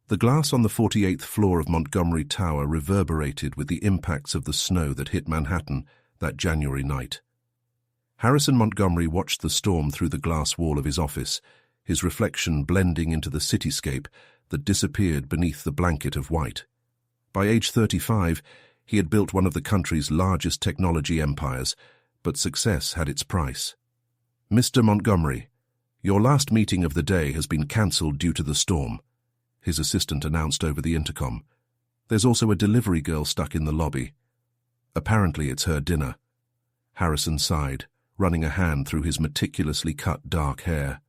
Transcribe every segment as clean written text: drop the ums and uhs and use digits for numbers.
The glass on the 48th floor of Montgomery Tower reverberated with the impacts of the snow that hit Manhattan that January night. Harrison Montgomery watched the storm through the glass wall of his office, his reflection blending into the cityscape that disappeared beneath the blanket of white. By age 35, he had built one of the country's largest technology empires, but success had its price. "Mr. Montgomery, your last meeting of the day has been cancelled due to the storm," his assistant announced over the intercom. "There's also a delivery girl stuck in the lobby. Apparently it's her dinner." Harrison sighed, running a hand through his meticulously cut dark hair.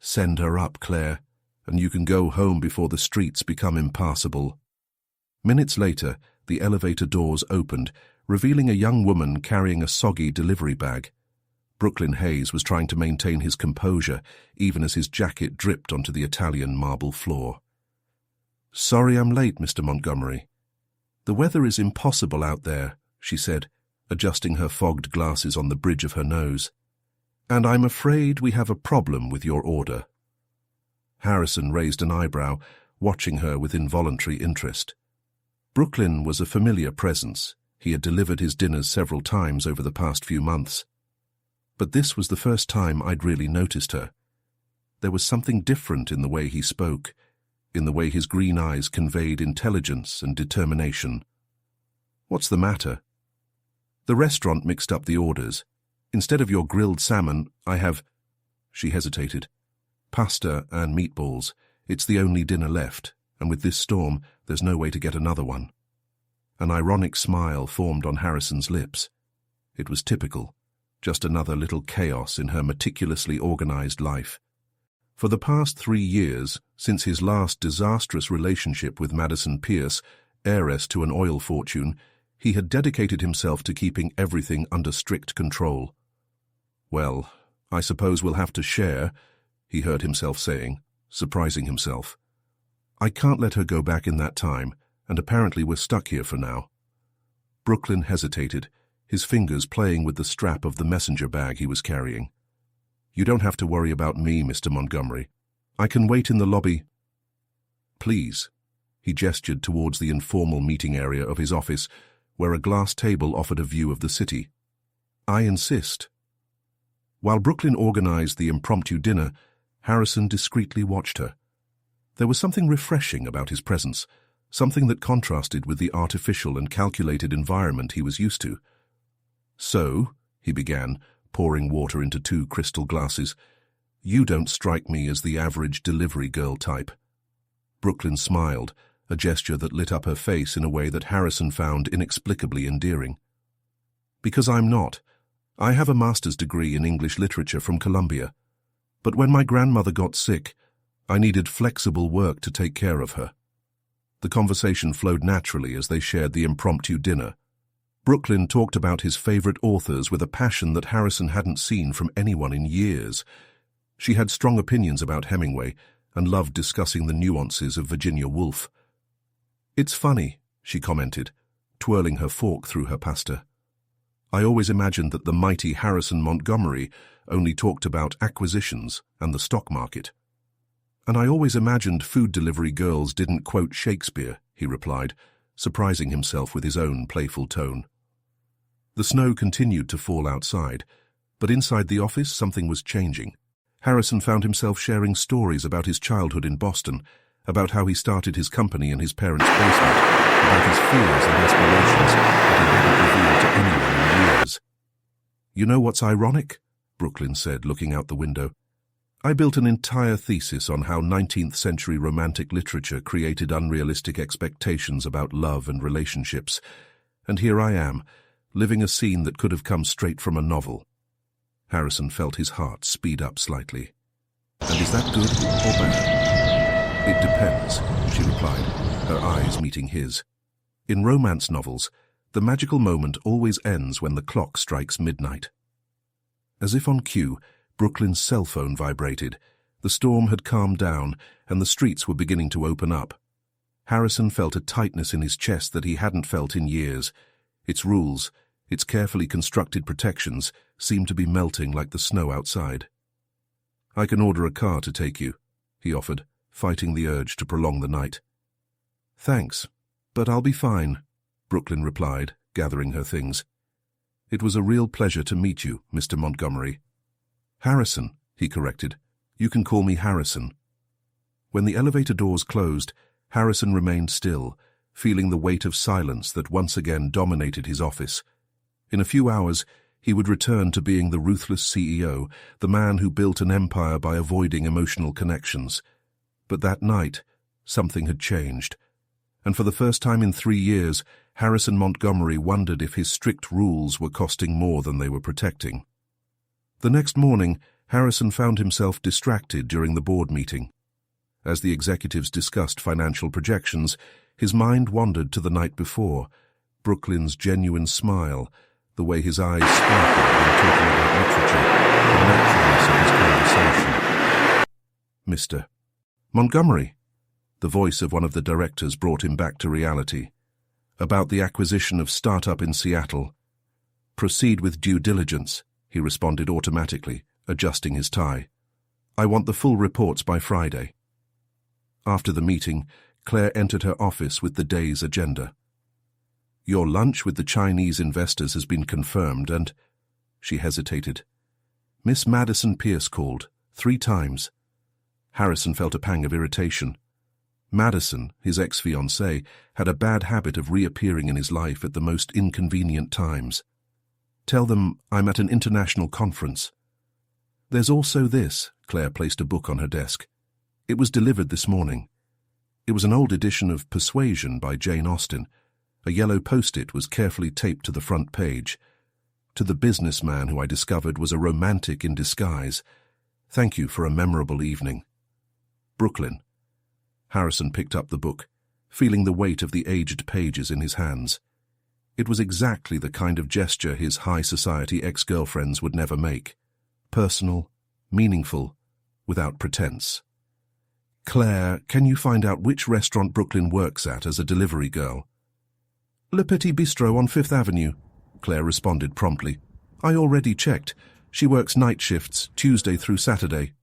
"Send her up, Claire, and you can go home before the streets become impassable." Minutes later, the elevator doors opened, revealing a young woman carrying a soggy delivery bag. Brooklyn Hayes was trying to maintain his composure, even as his jacket dripped onto the Italian marble floor. "Sorry I'm late, Mr. Montgomery. The weather is impossible out there," she said, adjusting her fogged glasses on the bridge of her nose. "And I'm afraid we have a problem with your order." Harrison raised an eyebrow, watching her with involuntary interest. Brooklyn was a familiar presence. He had delivered his dinners several times over the past few months. But this was the first time I'd really noticed her. There was something different in the way he spoke, in the way his green eyes conveyed intelligence and determination. "What's the matter?" "The restaurant mixed up the orders. Instead of your grilled salmon, I have—" She hesitated. "Pasta and meatballs. It's the only dinner left, and with this storm, there's no way to get another one." An ironic smile formed on Harrison's lips. It was typical, just another little chaos in her meticulously organized life. For the past 3 years, since his last disastrous relationship with Madison Pierce, heiress to an oil fortune, he had dedicated himself to keeping everything under strict control. "Well, I suppose we'll have to share," he heard himself saying, surprising himself. "I can't let her go back in that time, and apparently we're stuck here for now." Brooklyn hesitated, his fingers playing with the strap of the messenger bag he was carrying. "You don't have to worry about me, Mr. Montgomery. I can wait in the lobby." "Please." He gestured towards the informal meeting area of his office, where a glass table offered a view of the city. "I insist." While Brooklyn organized the impromptu dinner, Harrison discreetly watched her. There was something refreshing about his presence, something that contrasted with the artificial and calculated environment he was used to. "So," he began, pouring water into 2 crystal glasses, "you don't strike me as the average delivery girl type." Brooklyn smiled, a gesture that lit up her face in a way that Harrison found inexplicably endearing. "Because I'm not. I have a master's degree in English literature from Columbia. But when my grandmother got sick, I needed flexible work to take care of her." The conversation flowed naturally as they shared the impromptu dinner. Brooklyn talked about his favorite authors with a passion that Harrison hadn't seen from anyone in years. She had strong opinions about Hemingway and loved discussing the nuances of Virginia Woolf. "It's funny," she commented, twirling her fork through her pasta. "I always imagined that the mighty Harrison Montgomery only talked about acquisitions and the stock market." "And I always imagined food delivery girls didn't quote Shakespeare," he replied, surprising himself with his own playful tone. The snow continued to fall outside, but inside the office something was changing. Harrison found himself sharing stories about his childhood in Boston, about how he started his company in his parents' basement, about his fears and aspirations that he hadn't revealed to anyone in years. "You know what's ironic?" Brooklyn said, looking out the window. "I built an entire thesis on how 19th-century romantic literature created unrealistic expectations about love and relationships, and here I am, living a scene that could have come straight from a novel." Harrison felt his heart speed up slightly. "And is that good or bad?" "It depends," she replied, her eyes meeting his. "In romance novels, the magical moment always ends when the clock strikes midnight." As if on cue, Brooklyn's cell phone vibrated. The storm had calmed down, and the streets were beginning to open up. Harrison felt a tightness in his chest that he hadn't felt in years. Its rules, its carefully constructed protections, seemed to be melting like the snow outside. "I can order a car to take you," he offered, fighting the urge to prolong the night. "Thanks, but I'll be fine," Brooklyn replied, gathering her things. "It was a real pleasure to meet you, Mr. Montgomery." "Harrison," he corrected. "You can call me Harrison." When the elevator doors closed, Harrison remained still, feeling the weight of silence that once again dominated his office. In a few hours, he would return to being the ruthless CEO, the man who built an empire by avoiding emotional connections. But that night, something had changed. And for the first time in 3 years, Harrison Montgomery wondered if his strict rules were costing more than they were protecting. The next morning, Harrison found himself distracted during the board meeting. As the executives discussed financial projections, his mind wandered to the night before, Brooklyn's genuine smile, the way his eyes sparkled when talking about literature, the naturalness of his conversation. "Mr. Montgomery," the voice of one of the directors brought him back to reality. "About the acquisition of startup in Seattle." "Proceed with due diligence," he responded automatically, adjusting his tie. "I want the full reports by Friday." After the meeting, Claire entered her office with the day's agenda. "Your lunch with the Chinese investors has been confirmed and—" She hesitated. "Miss Madison Pierce called, 3 times. Harrison felt a pang of irritation. Madison, his ex-fiancée, had a bad habit of reappearing in his life at the most inconvenient times. "Tell them I'm at an international conference." "There's also this." Claire placed a book on her desk. "It was delivered this morning." It was an old edition of Persuasion by Jane Austen. A yellow post-it was carefully taped to the front page. "To the businessman who I discovered was a romantic in disguise. Thank you for a memorable evening. Brooklyn." Harrison picked up the book, feeling the weight of the aged pages in his hands. It was exactly the kind of gesture his high society ex-girlfriends would never make. Personal, meaningful, without pretense. "Claire, can you find out which restaurant Brooklyn works at as a delivery girl?" "Le Petit Bistro on 5th Avenue, Claire responded promptly. "I already checked. She works night shifts, Tuesday through Saturday."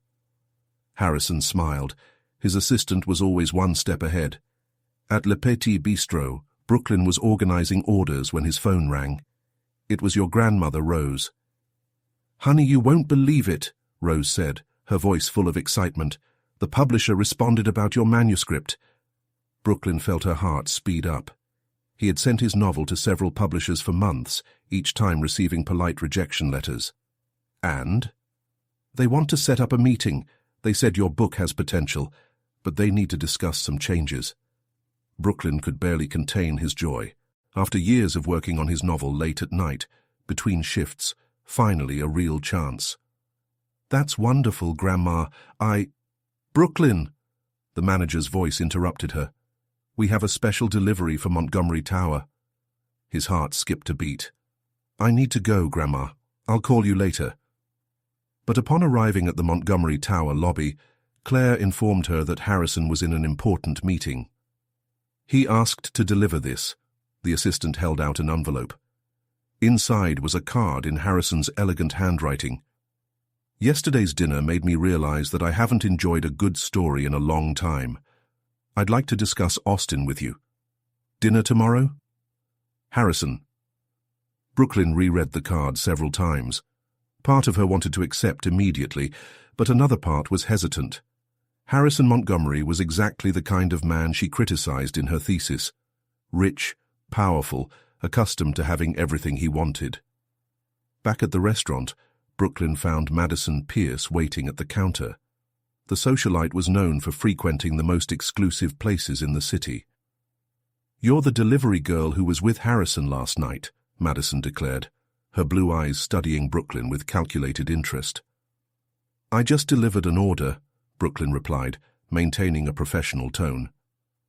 Harrison smiled. His assistant was always one step ahead. At Le Petit Bistro, Brooklyn was organizing orders when his phone rang. It was your grandmother, Rose. "Honey, you won't believe it," Rose said, her voice full of excitement. "The publisher responded about your manuscript." Brooklyn felt her heart speed up. He had sent his novel to several publishers for months, each time receiving polite rejection letters. "And?" "They want to set up a meeting. They said your book has potential, but they need to discuss some changes." Brooklyn could barely contain his joy. After years of working on his novel late at night, between shifts, finally a real chance. "That's wonderful, Grandma. Brooklyn!" The manager's voice interrupted her. "We have a special delivery for Montgomery Tower." His heart skipped a beat. "I need to go, Grandma. I'll call you later." But upon arriving at the Montgomery Tower lobby, Claire informed her that Harrison was in an important meeting. "He asked to deliver this." The assistant held out an envelope. Inside was a card in Harrison's elegant handwriting. "Yesterday's dinner made me realize that I haven't enjoyed a good story in a long time. I'd like to discuss Austin with you. Dinner tomorrow? Harrison." Brooklyn reread the card several times. Part of her wanted to accept immediately, but another part was hesitant. Harrison Montgomery was exactly the kind of man she criticized in her thesis. Rich, powerful, accustomed to having everything he wanted. Back at the restaurant, Brooklyn found Madison Pierce waiting at the counter. The socialite was known for frequenting the most exclusive places in the city. "You're the delivery girl who was with Harrison last night," Madison declared, her blue eyes studying Brooklyn with calculated interest. "I just delivered an order," Brooklyn replied, maintaining a professional tone.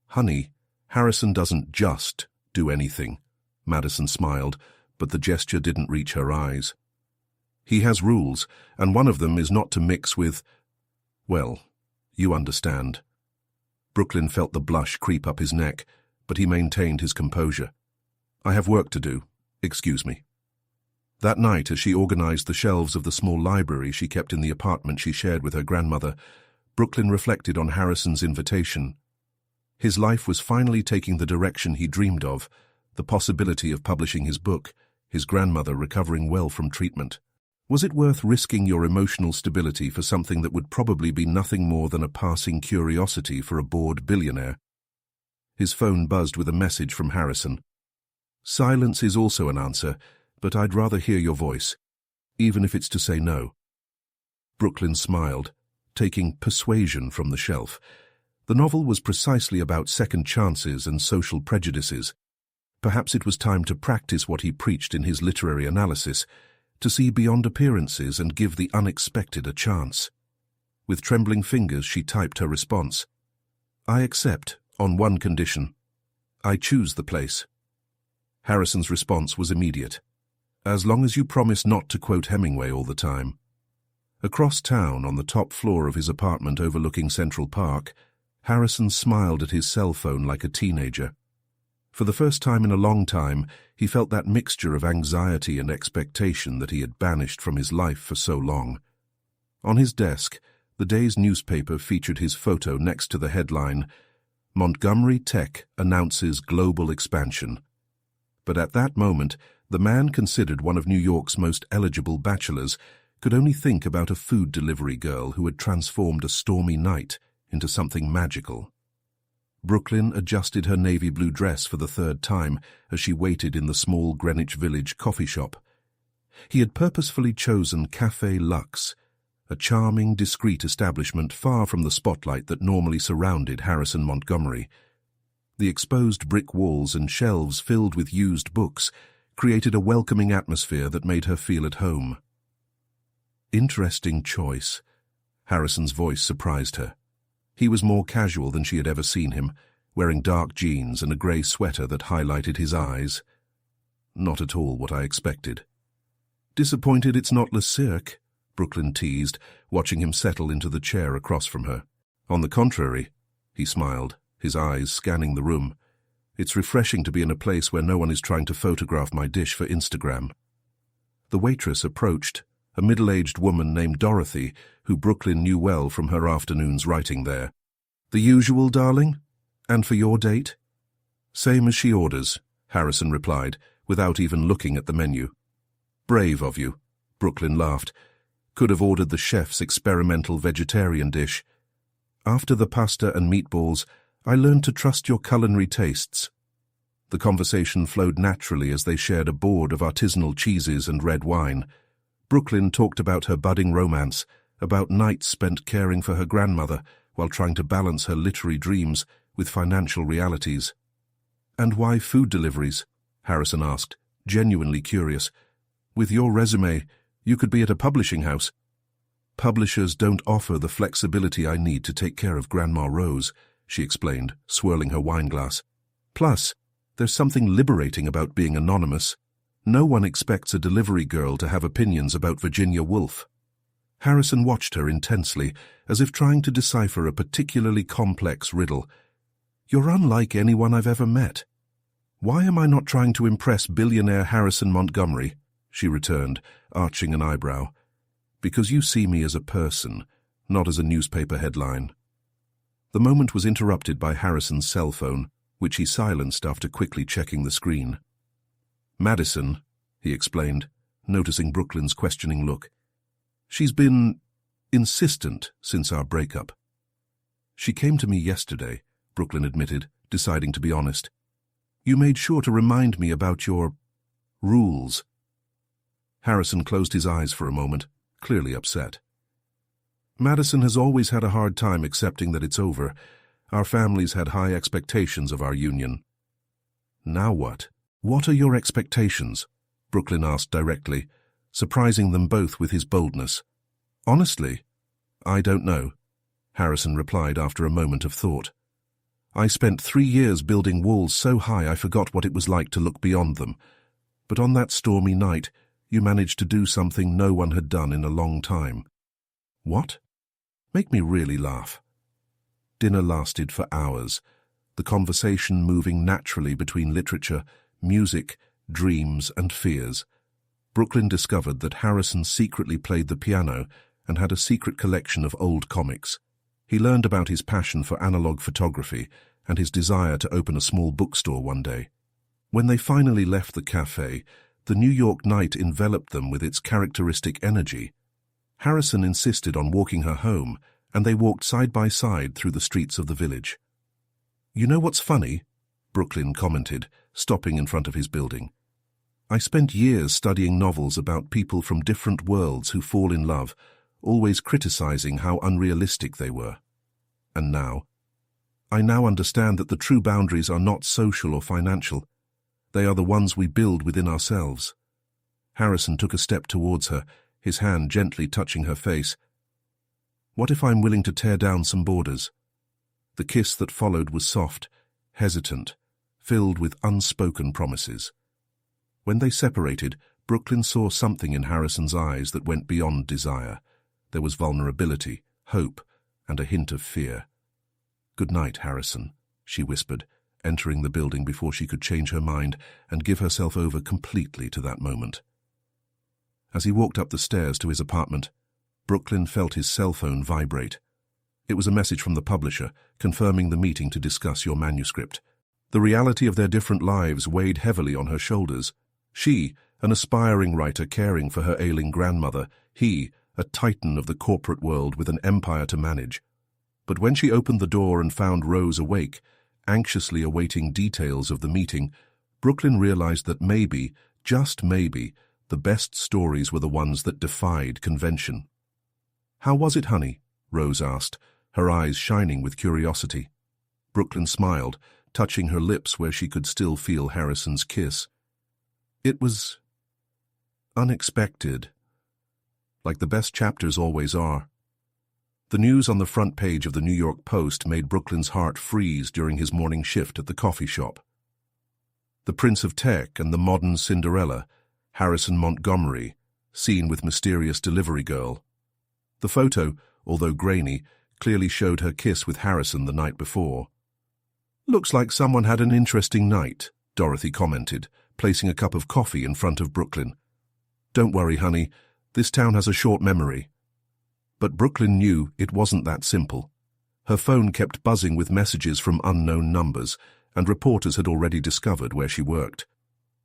"Honey, Harrison doesn't just do anything." Madison smiled, but the gesture didn't reach her eyes. "He has rules, and one of them is not to mix with... well, you understand." Brooklyn felt the blush creep up his neck, but he maintained his composure. "I have work to do. Excuse me." That night, as she organized the shelves of the small library she kept in the apartment she shared with her grandmother, Brooklyn reflected on Harrison's invitation. His life was finally taking the direction he dreamed of, the possibility of publishing his book, his grandmother recovering well from treatment. Was it worth risking your emotional stability for something that would probably be nothing more than a passing curiosity for a bored billionaire? His phone buzzed with a message from Harrison. Silence is also an answer, but I'd rather hear your voice, even if it's to say no. Brooklyn smiled, taking Persuasion from the shelf. The novel was precisely about second chances and social prejudices. Perhaps it was time to practice what he preached in his literary analysis, to see beyond appearances and give the unexpected a chance. With trembling fingers, she typed her response. I accept, on one condition. I choose the place. Harrison's response was immediate. As long as you promise not to quote Hemingway all the time. Across town, on the top floor of his apartment overlooking Central Park, Harrison smiled at his cell phone like a teenager. For the first time in a long time, he felt that mixture of anxiety and expectation that he had banished from his life for so long. On his desk, the day's newspaper featured his photo next to the headline, Montgomery Tech announces global expansion. But at that moment, the man considered one of New York's most eligible bachelors could only think about a food delivery girl who had transformed a stormy night into something magical. Brooklyn adjusted her navy blue dress for the third time as she waited in the small Greenwich Village coffee shop. He had purposefully chosen Café Luxe, a charming, discreet establishment far from the spotlight that normally surrounded Harrison Montgomery. The exposed brick walls and shelves filled with used books created a welcoming atmosphere that made her feel at home. Interesting choice. Harrison's voice surprised her. He was more casual than she had ever seen him, wearing dark jeans and a grey sweater that highlighted his eyes. Not at all what I expected. Disappointed it's not Le Cirque, Brooklyn teased, watching him settle into the chair across from her. On the contrary, he smiled, his eyes scanning the room. It's refreshing to be in a place where no one is trying to photograph my dish for Instagram. The waitress approached, a middle-aged woman named Dorothy, who Brooklyn knew well from her afternoons writing there. The usual, darling? And for your date? Same as she orders, Harrison replied, without even looking at the menu. Brave of you, Brooklyn laughed. Could have ordered the chef's experimental vegetarian dish. After the pasta and meatballs, I learned to trust your culinary tastes. The conversation flowed naturally as they shared a board of artisanal cheeses and red wine. Brooklyn talked about her budding romance, about nights spent caring for her grandmother while trying to balance her literary dreams with financial realities. And why food deliveries? Harrison asked, genuinely curious. With your resume, you could be at a publishing house. Publishers don't offer the flexibility I need to take care of Grandma Rose, she explained, swirling her wineglass. Plus, there's something liberating about being anonymous. No one expects a delivery girl to have opinions about Virginia Woolf. Harrison watched her intensely, as if trying to decipher a particularly complex riddle. You're unlike anyone I've ever met. Why am I not trying to impress billionaire Harrison Montgomery? She returned, arching an eyebrow. Because you see me as a person, not as a newspaper headline. The moment was interrupted by Harrison's cell phone, which he silenced after quickly checking the screen. Madison, he explained, noticing Brooklyn's questioning look. She's been insistent since our breakup. She came to me yesterday, Brooklyn admitted, deciding to be honest. You made sure to remind me about your rules. Harrison closed his eyes for a moment, clearly upset. Madison has always had a hard time accepting that it's over. Our families had high expectations of our union. Now what? What are your expectations? Brooklyn asked directly, surprising them both with his boldness. Honestly, I don't know, Harrison replied after a moment of thought. I spent 3 years building walls so high I forgot what it was like to look beyond them. But on that stormy night, you managed to do something no one had done in a long time. What? Make me really laugh. Dinner lasted for hours, the conversation moving naturally between literature, music, dreams, and fears. Brooklyn discovered that Harrison secretly played the piano and had a secret collection of old comics. He learned about his passion for analog photography and his desire to open a small bookstore one day. When they finally left the cafe, the New York night enveloped them with its characteristic energy. Harrison insisted on walking her home, and they walked side by side through the streets of the village. "You know what's funny?" Brooklyn commented, stopping in front of his building. "I spent years studying novels about people from different worlds who fall in love, always criticizing how unrealistic they were. And now, I now understand that the true boundaries are not social or financial. They are the ones we build within ourselves." Harrison took a step towards her, his hand gently touching her face. "What if I'm willing to tear down some borders?" The kiss that followed was soft, hesitant, filled with unspoken promises. When they separated, Brooklyn saw something in Harrison's eyes that went beyond desire. There was vulnerability, hope, and a hint of fear. "Good night, Harrison," she whispered, entering the building before she could change her mind and give herself over completely to that moment. As he walked up the stairs to his apartment, Brooklyn felt his cell phone vibrate. It was a message from the publisher, confirming the meeting to discuss your manuscript. The reality of their different lives weighed heavily on her shoulders. She, an aspiring writer caring for her ailing grandmother, he, a titan of the corporate world with an empire to manage. But when she opened the door and found Rose awake, anxiously awaiting details of the meeting, Brooklyn realized that maybe, just maybe, the best stories were the ones that defied convention. "How was it, honey?" Rose asked, her eyes shining with curiosity. Brooklyn smiled, touching her lips where she could still feel Harrison's kiss. "It was unexpected, like the best chapters always are." The news on the front page of the New York Post made Brooklyn's heart freeze during his morning shift at the coffee shop. The Prince of Tech and the modern Cinderella, Harrison Montgomery, seen with mysterious delivery girl. The photo, although grainy, clearly showed her kiss with Harrison the night before. "Looks like someone had an interesting night," Dorothy commented, placing a cup of coffee in front of Brooklyn. "Don't worry, honey, this town has a short memory." But Brooklyn knew it wasn't that simple. Her phone kept buzzing with messages from unknown numbers, and reporters had already discovered where she worked.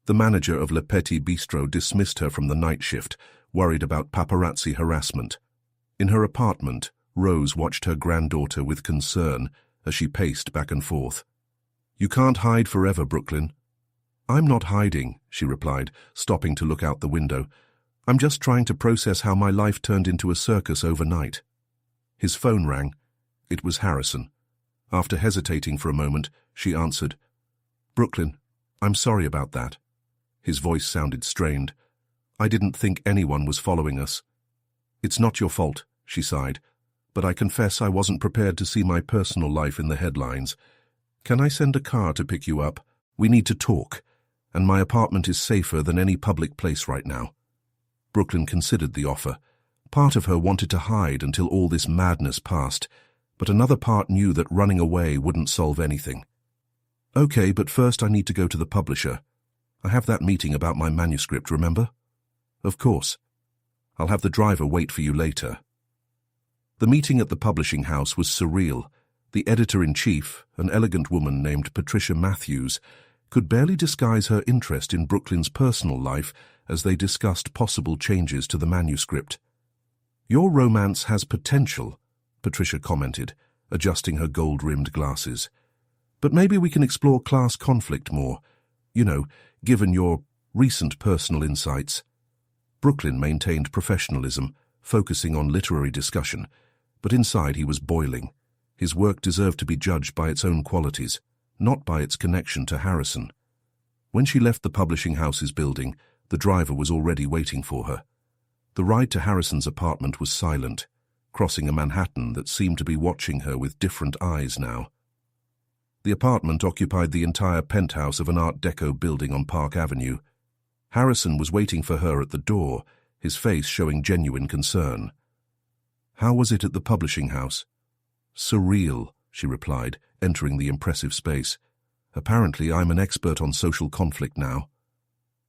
The manager of Le Petit Bistro dismissed her from the night shift, worried about paparazzi harassment. In her apartment, Rose watched her granddaughter with concern as she paced back and forth. "You can't hide forever, Brooklyn." "I'm not hiding," she replied, stopping to look out the window. "I'm just trying to process how my life turned into a circus overnight." His phone rang. It was Harrison. After hesitating for a moment, she answered. "Brooklyn, I'm sorry about that." His voice sounded strained. "I didn't think anyone was following us." "It's not your fault," she sighed, "but I confess I wasn't prepared to see my personal life in the headlines. Can I send a car to pick you up? We need to talk, and my apartment is safer than any public place right now." Brooklyn considered the offer. Part of her wanted to hide until all this madness passed, but another part knew that running away wouldn't solve anything. "Okay, but first I need to go to the publisher. I have that meeting about my manuscript, remember?" "Of course. I'll have the driver wait for you later." The meeting at the publishing house was surreal. The editor-in-chief, an elegant woman named Patricia Matthews, could barely disguise her interest in Brooklyn's personal life as they discussed possible changes to the manuscript. "Your romance has potential," Patricia commented, adjusting her gold-rimmed glasses. "But maybe we can explore class conflict more, given your recent personal insights." Brooklyn maintained professionalism, focusing on literary discussion, but inside he was boiling. His work deserved to be judged by its own qualities, not by its connection to Harrison. When she left the publishing house's building, the driver was already waiting for her. The ride to Harrison's apartment was silent, crossing a Manhattan that seemed to be watching her with different eyes now. The apartment occupied the entire penthouse of an Art Deco building on Park Avenue. Harrison was waiting for her at the door, his face showing genuine concern. "How was it at the publishing house?" "Surreal," she replied, entering the impressive space. "Apparently I'm an expert on social conflict now."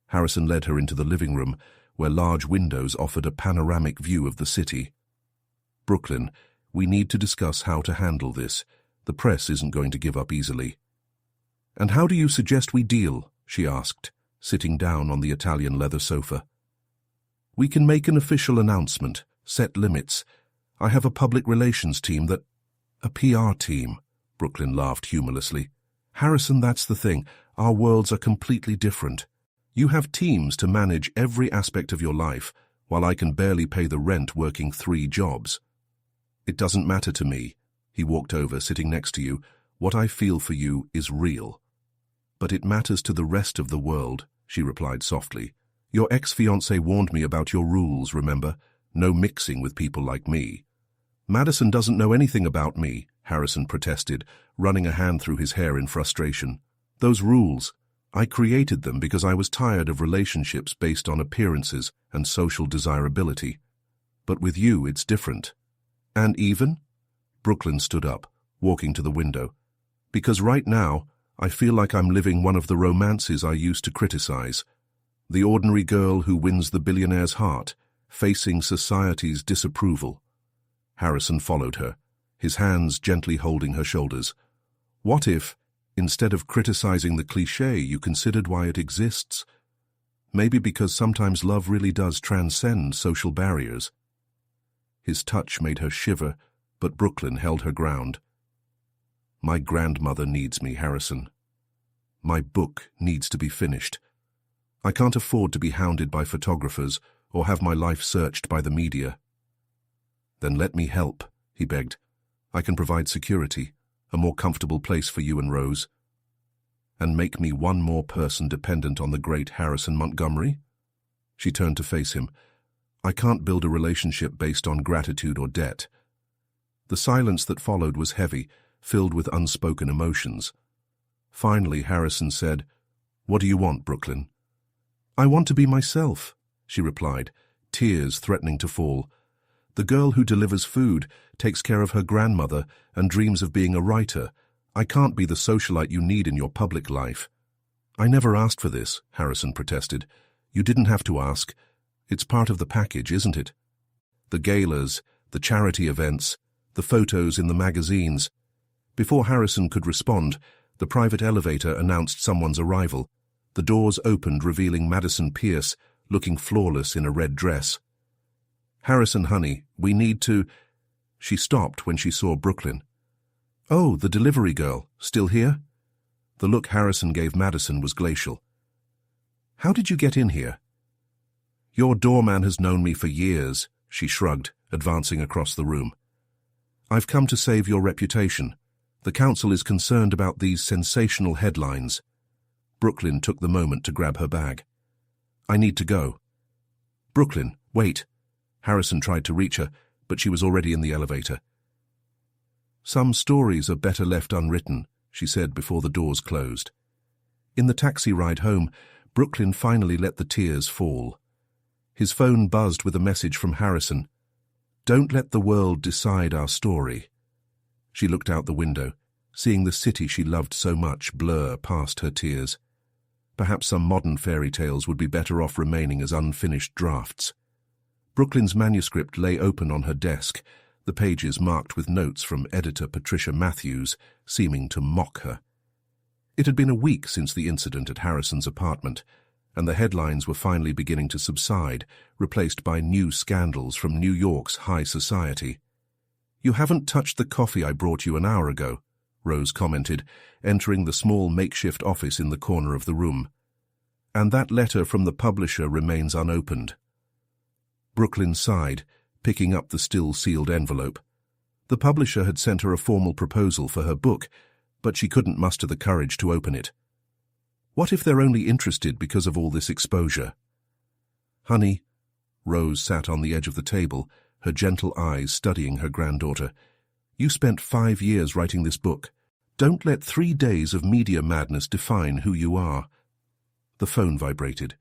Harrison led her into the living room, where large windows offered a panoramic view of the city. "Brooklyn, We need to discuss how to handle this. The press isn't going to give up easily. And how do you suggest we deal? She asked, sitting down on the Italian leather sofa. We can make an official announcement, set limits. I have a public relations team that... A PR team, Brooklyn laughed humorlessly. Harrison, that's the thing. Our worlds are completely different. You have teams to manage every aspect of your life, while I can barely pay the rent working 3 jobs. It doesn't matter to me. He walked over, sitting next to you. What I feel for you is real. But it matters to the rest of the world, she replied softly. Your ex-fiancé warned me about your rules, remember? No mixing with people like me. Madison doesn't know anything about me, Harrison protested, running a hand through his hair in frustration. Those rules, I created them because I was tired of relationships based on appearances and social desirability. But with you, it's different. And even? Brooklyn stood up, walking to the window. Because right now, I feel like I'm living one of the romances I used to criticize. The ordinary girl who wins the billionaire's heart, facing society's disapproval. Harrison followed her, his hands gently holding her shoulders. What if, instead of criticizing the cliché, you considered why it exists? Maybe because sometimes love really does transcend social barriers. His touch made her shiver, but Brooklyn held her ground. My grandmother needs me, Harrison. My book needs to be finished. I can't afford to be hounded by photographers or have my life searched by the media. Then let me help, he begged. I can provide security, a more comfortable place for you and Rose. And make me one more person dependent on the great Harrison Montgomery? She turned to face him. I can't build a relationship based on gratitude or debt. The silence that followed was heavy, filled with unspoken emotions. Finally, Harrison said, What do you want, Brooklyn? I want to be myself, she replied, tears threatening to fall. The girl who delivers food, takes care of her grandmother, and dreams of being a writer. I can't be the socialite you need in your public life. I never asked for this, Harrison protested. You didn't have to ask. It's part of the package, isn't it? The galas, the charity events, the photos in the magazines. Before Harrison could respond, the private elevator announced someone's arrival. The doors opened, revealing Madison Pierce, looking flawless in a red dress. Harrison, honey, we need to... She stopped when she saw Brooklyn. Oh, the delivery girl, still here? The look Harrison gave Madison was glacial. How did you get in here? Your doorman has known me for years, she shrugged, advancing across the room. I've come to save your reputation. The council is concerned about these sensational headlines. Brooklyn took the moment to grab her bag. I need to go. Brooklyn, wait. Harrison tried to reach her, but she was already in the elevator. Some stories are better left unwritten, she said before the doors closed. In the taxi ride home, Brooklyn finally let the tears fall. His phone buzzed with a message from Harrison. Don't let the world decide our story. She looked out the window, seeing the city she loved so much blur past her tears. Perhaps some modern fairy tales would be better off remaining as unfinished drafts. Brooklyn's manuscript lay open on her desk, the pages marked with notes from editor Patricia Matthews, seeming to mock her. It had been a week since the incident at Harrison's apartment, and the headlines were finally beginning to subside, replaced by new scandals from New York's high society. You haven't touched the coffee I brought you an hour ago, Rose commented, entering the small makeshift office in the corner of the room. And that letter from the publisher remains unopened. Brooklyn sighed, picking up the still-sealed envelope. The publisher had sent her a formal proposal for her book, but she couldn't muster the courage to open it. What if they're only interested because of all this exposure? Honey, Rose sat on the edge of the table, her gentle eyes studying her granddaughter. You spent 5 years writing this book. Don't let 3 days of media madness define who you are. The phone vibrated.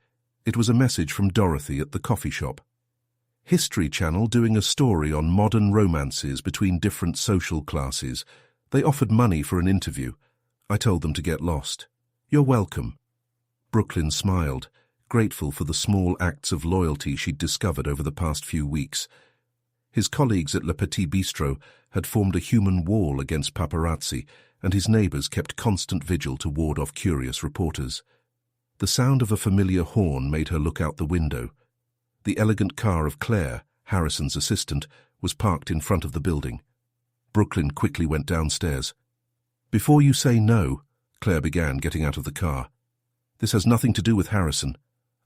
It was a message from Dorothy at the coffee shop. History Channel doing a story on modern romances between different social classes. They offered money for an interview. I told them to get lost. You're welcome. Brooklyn smiled, grateful for the small acts of loyalty she'd discovered over the past few weeks. His colleagues at Le Petit Bistro had formed a human wall against paparazzi, and his neighbors kept constant vigil to ward off curious reporters. The sound of a familiar horn made her look out the window. The elegant car of Claire, Harrison's assistant, was parked in front of the building. Brooklyn quickly went downstairs. "Before you say no," Claire began, getting out of the car. "This has nothing to do with Harrison.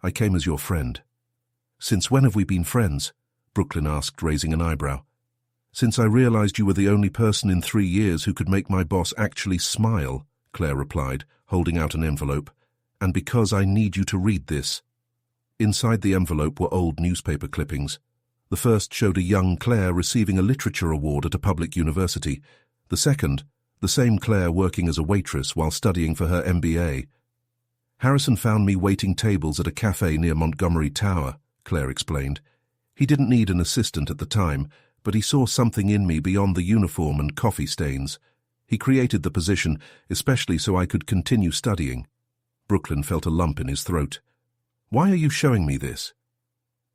I came as your friend." "Since when have we been friends?" Brooklyn asked, raising an eyebrow. "Since I realized you were the only person in 3 years who could make my boss actually smile," Claire replied, holding out an envelope. "And because I need you to read this." Inside the envelope were old newspaper clippings. The first showed a young Claire receiving a literature award at a public university. The second, the same Claire working as a waitress while studying for her MBA. "Harrison found me waiting tables at a cafe near Montgomery Tower," Claire explained. "He didn't need an assistant at the time, but he saw something in me beyond the uniform and coffee stains. He created the position, especially so I could continue studying." Brooklyn felt a lump in his throat. "Why are you showing me this?"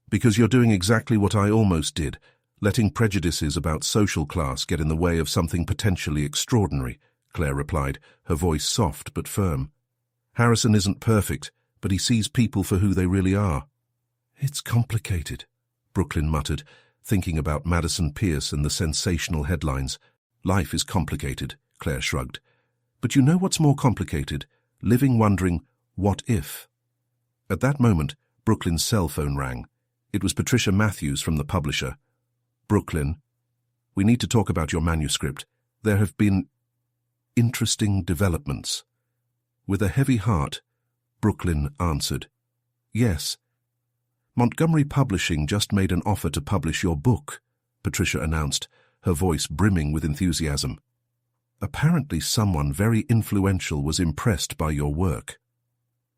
"Because you're doing exactly what I almost did, letting prejudices about social class get in the way of something potentially extraordinary," Claire replied, her voice soft but firm. "Harrison isn't perfect, but he sees people for who they really are." "It's complicated," Brooklyn muttered, thinking about Madison Pierce and the sensational headlines. "Life is complicated," Claire shrugged. "But you know what's more complicated? Living wondering, what if?" At that moment, Brooklyn's cell phone rang. It was Patricia Matthews from the publisher. "Brooklyn, we need to talk about your manuscript. There have been interesting developments." With a heavy heart, Brooklyn answered, "Yes. Montgomery Publishing just made an offer to publish your book," Patricia announced, her voice brimming with enthusiasm. "Apparently someone very influential was impressed by your work."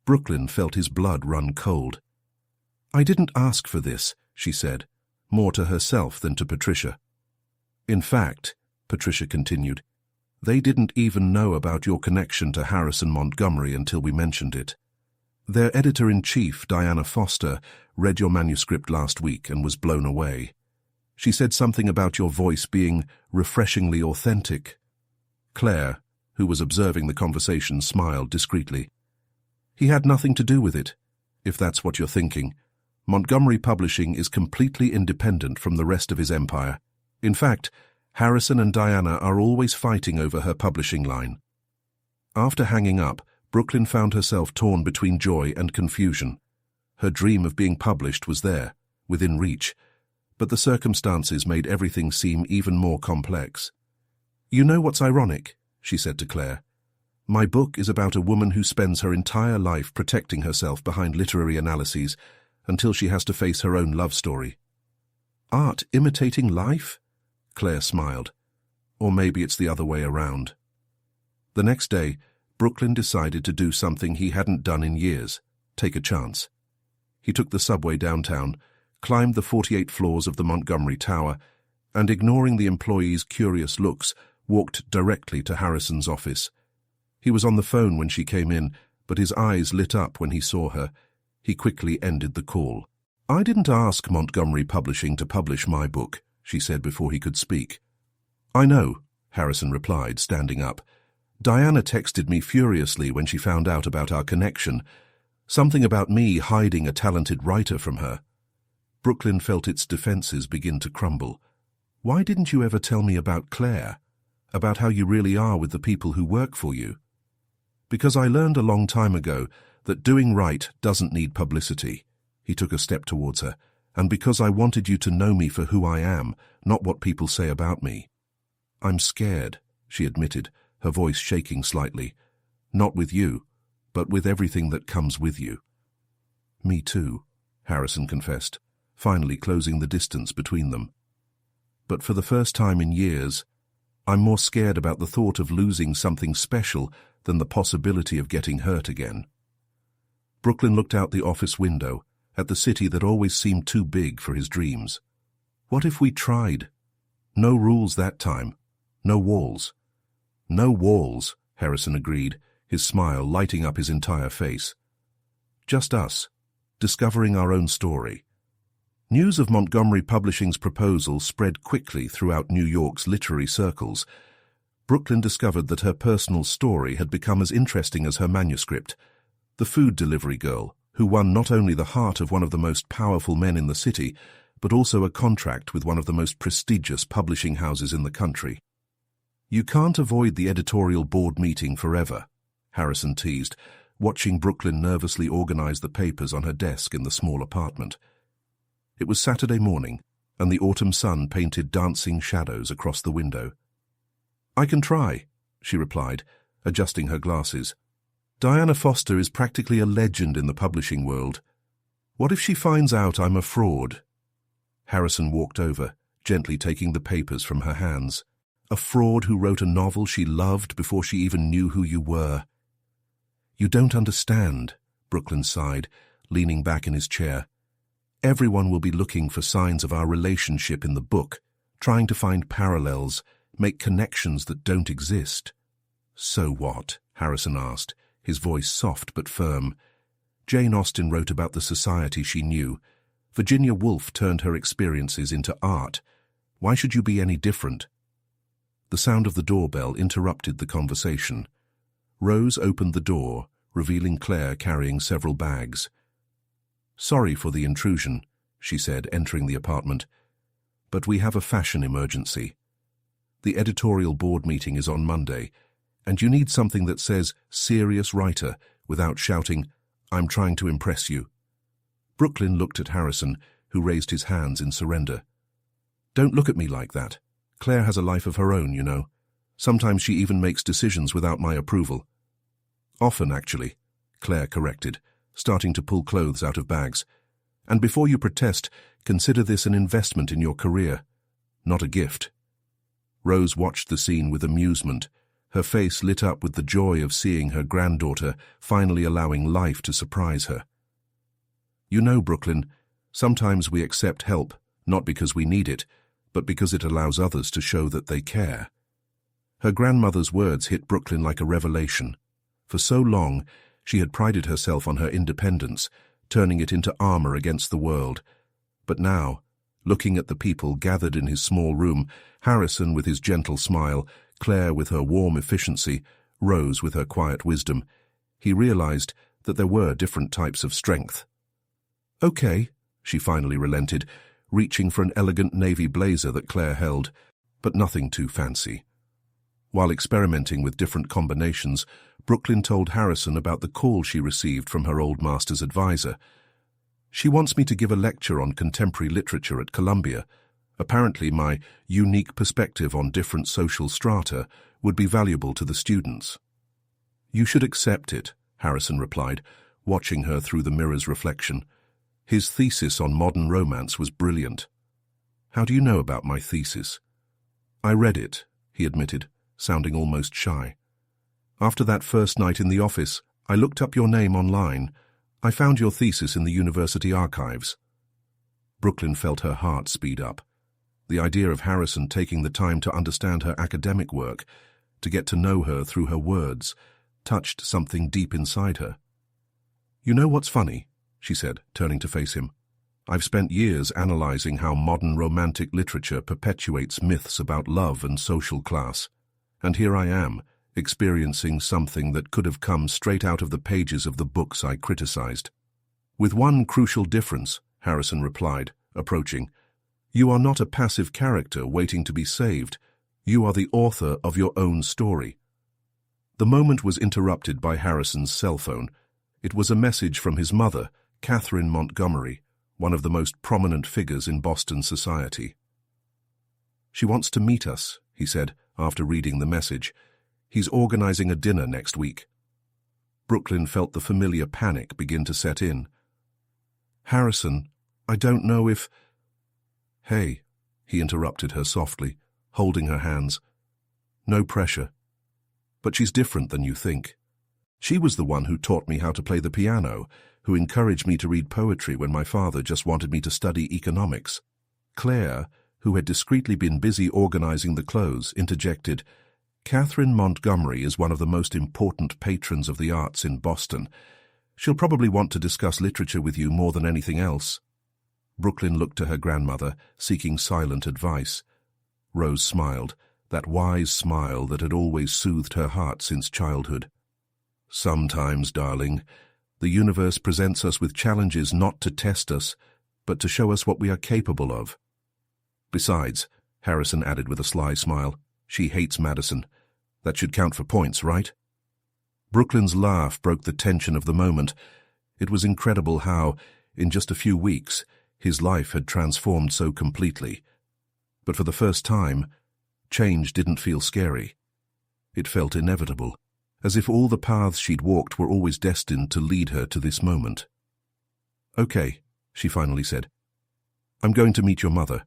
Brooklyn felt his blood run cold. "I didn't ask for this," she said, more to herself than to Patricia. "In fact," Patricia continued, "they didn't even know about your connection to Harrison Montgomery until we mentioned it. Their editor-in-chief, Diana Foster, read your manuscript last week and was blown away. She said something about your voice being refreshingly authentic." Claire, who was observing the conversation, smiled discreetly. "He had nothing to do with it, if that's what you're thinking. Montgomery Publishing is completely independent from the rest of his empire. In fact, Harrison and Diana are always fighting over her publishing line." After hanging up, Brooklyn found herself torn between joy and confusion. Her dream of being published was there, within reach, but the circumstances made everything seem even more complex. "You know what's ironic?" she said to Claire. "My book is about a woman who spends her entire life protecting herself behind literary analyses until she has to face her own love story." "Art imitating life?" Claire smiled. "Or maybe it's the other way around." The next day, Brooklyn decided to do something he hadn't done in years, take a chance. He took the subway downtown, climbed the 48 floors of the Montgomery Tower, and, ignoring the employees' curious looks, walked directly to Harrison's office. He was on the phone when she came in, but his eyes lit up when he saw her. He quickly ended the call. "I didn't ask Montgomery Publishing to publish my book," she said before he could speak. "I know," Harrison replied, standing up. "Diana texted me furiously when she found out about our connection. Something about me hiding a talented writer from her." Brooklyn felt its defenses begin to crumble. "Why didn't you ever tell me about Claire? About how you really are with the people who work for you?" "Because I learned a long time ago that doing right doesn't need publicity." He took a step towards her. "And because I wanted you to know me for who I am, not what people say about me." "I'm scared," she admitted, her voice shaking slightly. "Not with you, but with everything that comes with you." "Me too," Harrison confessed, finally closing the distance between them. "But for the first time in years, I'm more scared about the thought of losing something special than the possibility of getting hurt again." Brooklyn looked out the office window, at the city that always seemed too big for his dreams. What if we tried? No rules that time. No walls. "No walls," Harrison agreed, his smile lighting up his entire face. "Just us, discovering our own story." News of Montgomery Publishing's proposal spread quickly throughout New York's literary circles. Brooklyn discovered that her personal story had become as interesting as her manuscript. The food delivery girl, who won not only the heart of one of the most powerful men in the city, but also a contract with one of the most prestigious publishing houses in the country. "You can't avoid the editorial board meeting forever," Harrison teased, watching Brooklyn nervously organize the papers on her desk in the small apartment. It was Saturday morning, and the autumn sun painted dancing shadows across the window. "I can try," she replied, adjusting her glasses. "Diana Foster is practically a legend in the publishing world. What if she finds out I'm a fraud?" Harrison walked over, gently taking the papers from her hands. "A fraud who wrote a novel she loved before she even knew who you were." "You don't understand," Brooklyn sighed, leaning back in his chair. "Everyone will be looking for signs of our relationship in the book, trying to find parallels, make connections that don't exist." "So what?" Harrison asked, his voice soft but firm. "Jane Austen wrote about the society she knew. Virginia Woolf turned her experiences into art. Why should you be any different?" The sound of the doorbell interrupted the conversation. Rose opened the door, revealing Claire carrying several bags. "Sorry for the intrusion," she said, entering the apartment, "but we have a fashion emergency. The editorial board meeting is on Monday, and you need something that says 'serious writer' without shouting, 'I'm trying to impress you.'" Brooklyn looked at Harrison, who raised his hands in surrender. "Don't look at me like that. Claire has a life of her own, you know. Sometimes she even makes decisions without my approval." "Often, actually," Claire corrected, starting to pull clothes out of bags. "And before you protest, consider this an investment in your career, not a gift." Rose watched the scene with amusement, her face lit up with the joy of seeing her granddaughter finally allowing life to surprise her. "You know, Brooklyn, sometimes we accept help, not because we need it, but because it allows others to show that they care." Her grandmother's words hit Brooklyn like a revelation. For so long, she had prided herself on her independence, turning it into armor against the world. But now, looking at the people gathered in his small room, Harrison with his gentle smile, Claire with her warm efficiency, Rose with her quiet wisdom, he realized that there were different types of strength. "Okay," she finally relented, reaching for an elegant navy blazer that Claire held, but nothing too fancy. While experimenting with different combinations, Brooklyn told Harrison about the call she received from her old master's advisor. "She wants me to give a lecture on contemporary literature at Columbia. Apparently my unique perspective on different social strata would be valuable to the students." "You should accept it," Harrison replied, watching her through the mirror's reflection. His thesis on modern romance was brilliant. "How do you know about my thesis?" "I read it," he admitted, sounding almost shy. "After that first night in the office, I looked up your name online. I found your thesis in the university archives." Brooklyn felt her heart speed up. The idea of Harrison taking the time to understand her academic work, to get to know her through her words, touched something deep inside her. "You know what's funny?" she said, turning to face him. "I've spent years analyzing how modern romantic literature perpetuates myths about love and social class. And here I am, experiencing something that could have come straight out of the pages of the books I criticized." "With one crucial difference," Harrison replied, approaching. "You are not a passive character waiting to be saved. You are the author of your own story." The moment was interrupted by Harrison's cell phone. It was a message from his mother, Catherine Montgomery, one of the most prominent figures in Boston society. "She wants to meet us," he said, after reading the message. "He's organizing a dinner next week." Brooklyn felt the familiar panic begin to set in. "Harrison, I don't know if—" "Hey," he interrupted her softly, holding her hands. "No pressure. But she's different than you think. She was the one who taught me how to play the piano, who encouraged me to read poetry when my father just wanted me to study economics." Claire, who had discreetly been busy organizing the clothes, interjected, "Catherine Montgomery is one of the most important patrons of the arts in Boston. She'll probably want to discuss literature with you more than anything else." Brooklyn looked to her grandmother, seeking silent advice. Rose smiled, that wise smile that had always soothed her heart since childhood. "Sometimes, darling, the universe presents us with challenges not to test us, but to show us what we are capable of." "Besides," Harrison added with a sly smile, "she hates Madison. That should count for points, right?" Brooklyn's laugh broke the tension of the moment. It was incredible how, in just a few weeks, his life had transformed so completely. But for the first time, change didn't feel scary. It felt inevitable, as if all the paths she'd walked were always destined to lead her to this moment. "Okay," she finally said. "I'm going to meet your mother.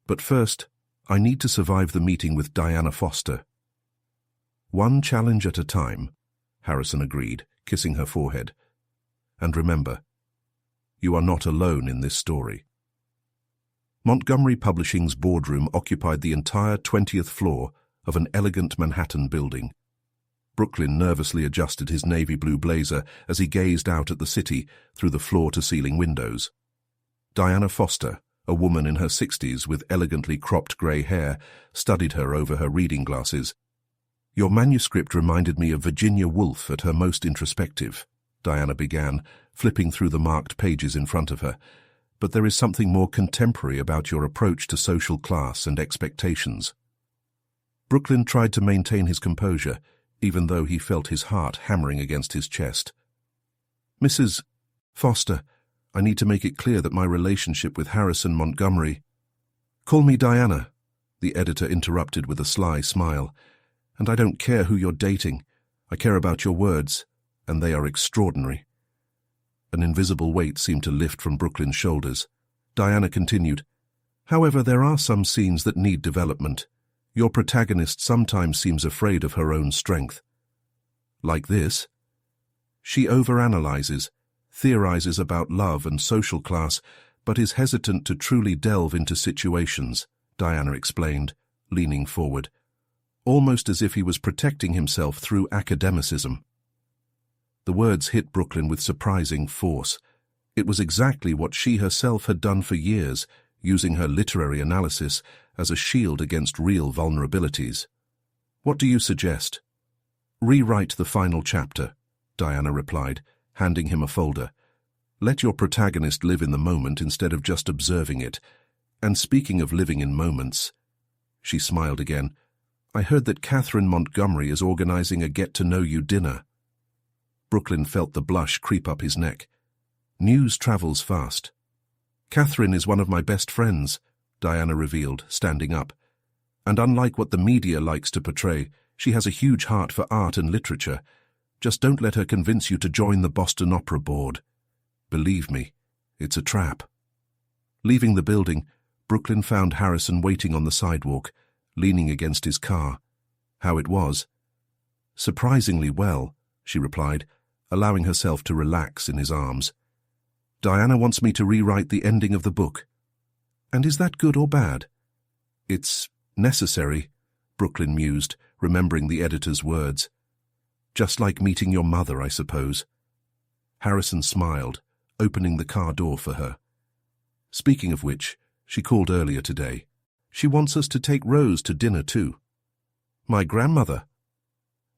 But first, I need to survive the meeting with Diana Foster." "One challenge at a time," Harrison agreed, kissing her forehead. "And remember, you are not alone in this story." Montgomery Publishing's boardroom occupied the entire 20th floor of an elegant Manhattan building. Brooklyn nervously adjusted his navy blue blazer as he gazed out at the city through the floor-to-ceiling windows. Diana Foster, a woman in her 60s with elegantly cropped grey hair, studied her over her reading glasses. "Your manuscript reminded me of Virginia Woolf at her most introspective," Diana began, flipping through the marked pages in front of her. "But there is something more contemporary about your approach to social class and expectations." Brooklyn tried to maintain his composure, even though he felt his heart hammering against his chest. "Mrs. Foster, I need to make it clear that my relationship with Harrison Montgomery—" "Call me Diana," the editor interrupted with a sly smile. "And I don't care who you're dating. I care about your words, and they are extraordinary." An invisible weight seemed to lift from Brooklyn's shoulders. Diana continued, "However, there are some scenes that need development. Your protagonist sometimes seems afraid of her own strength." "Like this?" "She overanalyzes, theorizes about love and social class, but is hesitant to truly delve into situations," Diana explained, leaning forward, almost as if he was protecting himself through academicism. The words hit Brooklyn with surprising force. It was exactly what she herself had done for years, using her literary analysis as a shield against real vulnerabilities. "What do you suggest?" "Rewrite the final chapter," Diana replied, handing him a folder. "Let your protagonist live in the moment instead of just observing it. And speaking of living in moments," she smiled again, "I heard that Catherine Montgomery is organizing a get-to-know-you dinner." Brooklyn felt the blush creep up his neck. News travels fast. "Catherine is one of my best friends," Diana revealed, standing up. "And unlike what the media likes to portray, she has a huge heart for art and literature. Just don't let her convince you to join the Boston Opera Board. Believe me, it's a trap." Leaving the building, Brooklyn found Harrison waiting on the sidewalk, leaning against his car. "How it was?" "Surprisingly well," she replied, allowing herself to relax in his arms. "Diana wants me to rewrite the ending of the book." "And is that good or bad?" "It's necessary," Brooklyn mused, remembering the editor's words. "Just like meeting your mother, I suppose." Harrison smiled, opening the car door for her. "Speaking of which, she called earlier today. She wants us to take Rose to dinner too." "My grandmother?"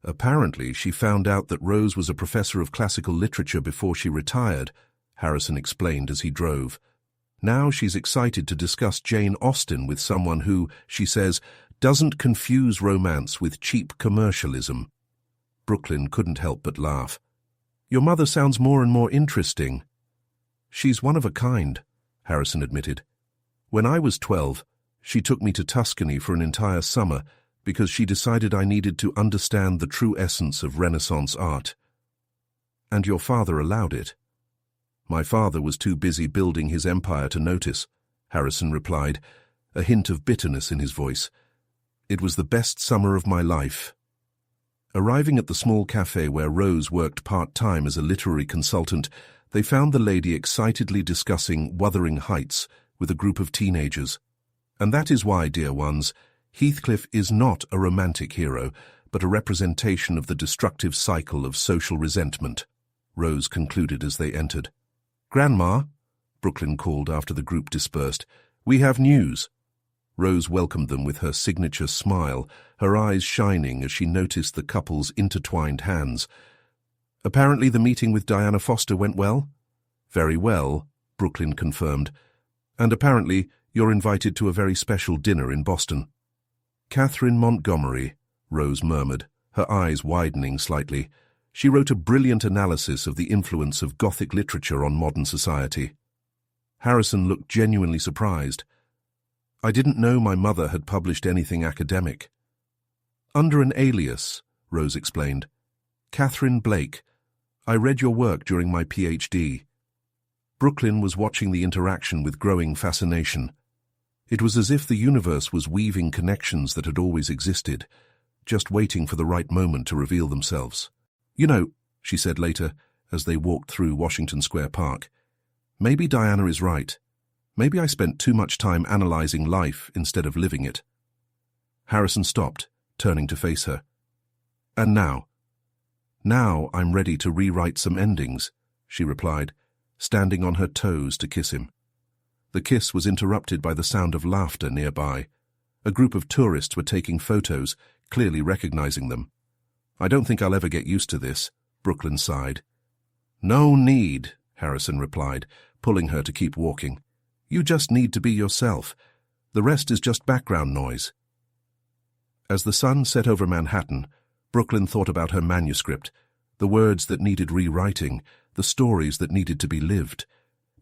"Apparently, she found out that Rose was a professor of classical literature before she retired," Harrison explained as he drove. "Now she's excited to discuss Jane Austen with someone who, she says, doesn't confuse romance with cheap commercialism." Brooklyn couldn't help but laugh. "Your mother sounds more and more interesting." "She's one of a kind," Harrison admitted. "When I was 12, she took me to Tuscany for an entire summer because she decided I needed to understand the true essence of Renaissance art." "And your father allowed it?" "My father was too busy building his empire to notice," Harrison replied, a hint of bitterness in his voice. "It was the best summer of my life." Arriving at the small cafe where Rose worked part-time as a literary consultant, they found the lady excitedly discussing Wuthering Heights with a group of teenagers. "And that is why, dear ones, Heathcliff is not a romantic hero, but a representation of the destructive cycle of social resentment," Rose concluded as they entered. "Grandma," Brooklyn called after the group dispersed. "We have news." Rose welcomed them with her signature smile, her eyes shining as she noticed the couple's intertwined hands. "Apparently the meeting with Diana Foster went well?" "Very well," Brooklyn confirmed. "And apparently you're invited to a very special dinner in Boston." "Catherine Montgomery," Rose murmured, her eyes widening slightly. She wrote a brilliant analysis of the influence of Gothic literature on modern society. Harrison looked genuinely surprised. "I didn't know my mother had published anything academic." "Under an alias," Rose explained. "Catherine Blake. I read your work during my PhD." Brooklyn was watching the interaction with growing fascination. It was as if the universe was weaving connections that had always existed, just waiting for the right moment to reveal themselves. "You know," she said later, as they walked through Washington Square Park, "maybe Diana is right. Maybe I spent too much time analyzing life instead of living it." Harrison stopped, turning to face her. "And now?" "Now I'm ready to rewrite some endings," she replied, standing on her toes to kiss him. The kiss was interrupted by the sound of laughter nearby. A group of tourists were taking photos, clearly recognizing them. "I don't think I'll ever get used to this," Brooklyn sighed. "No need," Harrison replied, pulling her to keep walking. "You just need to be yourself. The rest is just background noise." As the sun set over Manhattan, Brooklyn thought about her manuscript, the words that needed rewriting, the stories that needed to be lived.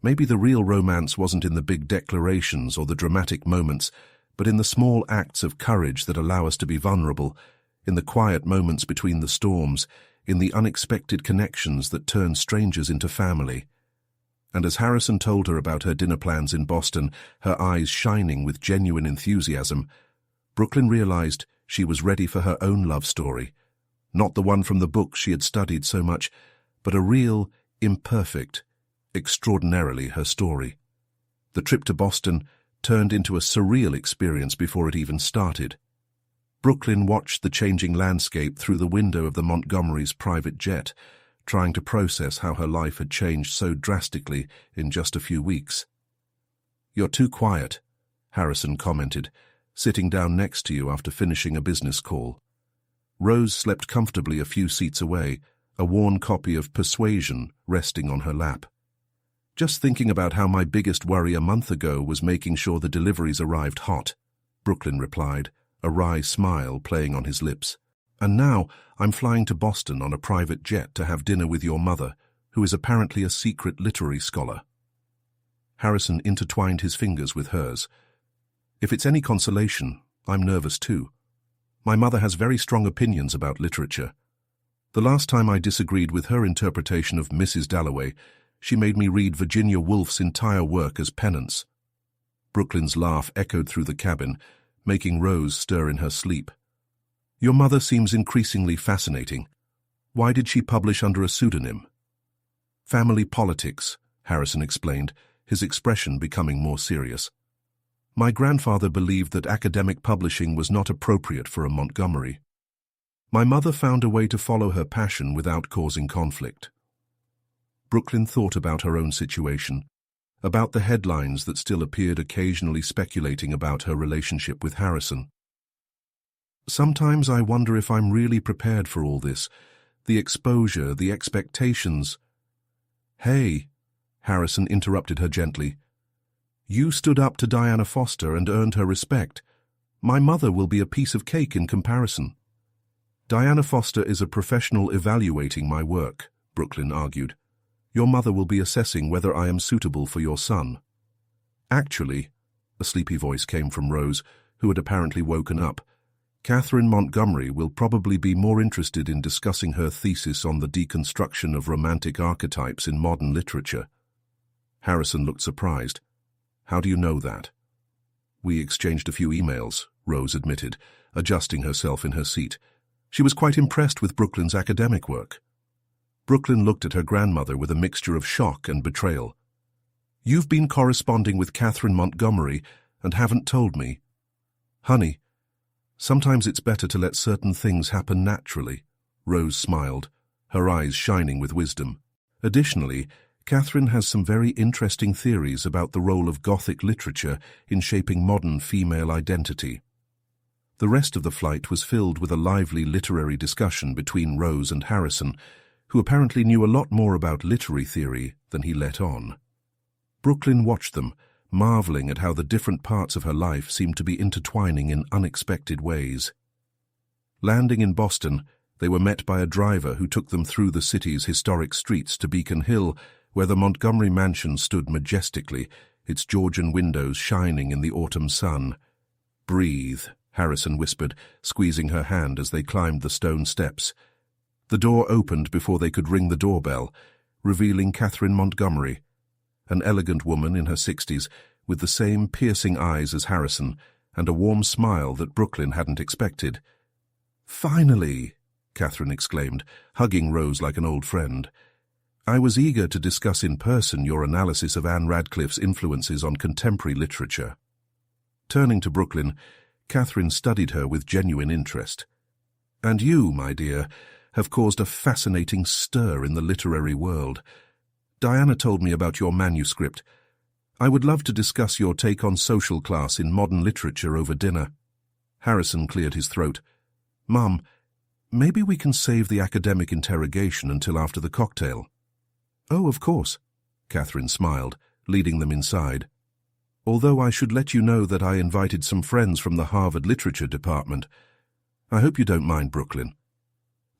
Maybe the real romance wasn't in the big declarations or the dramatic moments, but in the small acts of courage that allow us to be vulnerable, in the quiet moments between the storms, in the unexpected connections that turn strangers into family. And as Harrison told her about her dinner plans in Boston, her eyes shining with genuine enthusiasm, Brooklyn realized she was ready for her own love story. Not the one from the book she had studied so much, but a real, imperfect, extraordinarily her story. The trip to Boston turned into a surreal experience before it even started. Brooklyn watched the changing landscape through the window of the Montgomery's private jet, trying to process how her life had changed so drastically in just a few weeks. "You're too quiet," Harrison commented, sitting down next to you after finishing a business call. Rose slept comfortably a few seats away, a worn copy of Persuasion resting on her lap. "Just thinking about how my biggest worry a month ago was making sure the deliveries arrived hot," Brooklyn replied, a wry smile playing on his lips. "And now I'm flying to Boston on a private jet to have dinner with your mother, who is apparently a secret literary scholar." Harrison intertwined his fingers with hers. "If it's any consolation, I'm nervous too. My mother has very strong opinions about literature. The last time I disagreed with her interpretation of Mrs. Dalloway, she made me read Virginia Woolf's entire work as penance." Brooklyn's laugh echoed through the cabin, making Rose stir in her sleep. "Your mother seems increasingly fascinating. Why did she publish under a pseudonym?" "Family politics," Harrison explained, his expression becoming more serious. "My grandfather believed that academic publishing was not appropriate for a Montgomery. My mother found a way to follow her passion without causing conflict." Brooklyn thought about her own situation, about the headlines that still appeared occasionally speculating about her relationship with Harrison. "Sometimes I wonder if I'm really prepared for all this, the exposure, the expectations." "Hey," Harrison interrupted her gently. "You stood up to Diana Foster and earned her respect. My mother will be a piece of cake in comparison." "Diana Foster is a professional evaluating my work," Brooklyn argued. "Your mother will be assessing whether I am suitable for your son." "Actually," a sleepy voice came from Rose, who had apparently woken up, "Catherine Montgomery will probably be more interested in discussing her thesis on the deconstruction of romantic archetypes in modern literature." Harrison looked surprised. "How do you know that?" "We exchanged a few emails," Rose admitted, adjusting herself in her seat. She was quite impressed with Brooklyn's academic work. Brooklyn looked at her grandmother with a mixture of shock and betrayal. "You've been corresponding with Catherine Montgomery and haven't told me." "Honey, sometimes it's better to let certain things happen naturally," Rose smiled, her eyes shining with wisdom. "Additionally, Catherine has some very interesting theories about the role of Gothic literature in shaping modern female identity. The rest of the flight was filled with a lively literary discussion between Rose and Harrison, who apparently knew a lot more about literary theory than he let on. Brooklyn watched them, marveling at how the different parts of her life seemed to be intertwining in unexpected ways. Landing in Boston, they were met by a driver who took them through the city's historic streets to Beacon Hill, where the Montgomery mansion stood majestically, its Georgian windows shining in the autumn sun. "Breathe," Harrison whispered, squeezing her hand as they climbed the stone steps. The door opened before they could ring the doorbell, revealing Catherine Montgomery, an elegant woman in her 60s, with the same piercing eyes as Harrison and a warm smile that Brooklyn hadn't expected. "Finally!" Catherine exclaimed, hugging Rose like an old friend. "I was eager to discuss in person your analysis of Anne Radcliffe's influences on contemporary literature." Turning to Brooklyn, Catherine studied her with genuine interest. "And you, my dear, have caused a fascinating stir in the literary world. Diana told me about your manuscript. I would love to discuss your take on social class in modern literature over dinner." Harrison cleared his throat. "Mum, maybe we can save the academic interrogation until after the cocktail." "Oh, of course," Catherine smiled, leading them inside. "Although I should let you know that I invited some friends from the Harvard Literature Department. I hope you don't mind, Brooklyn."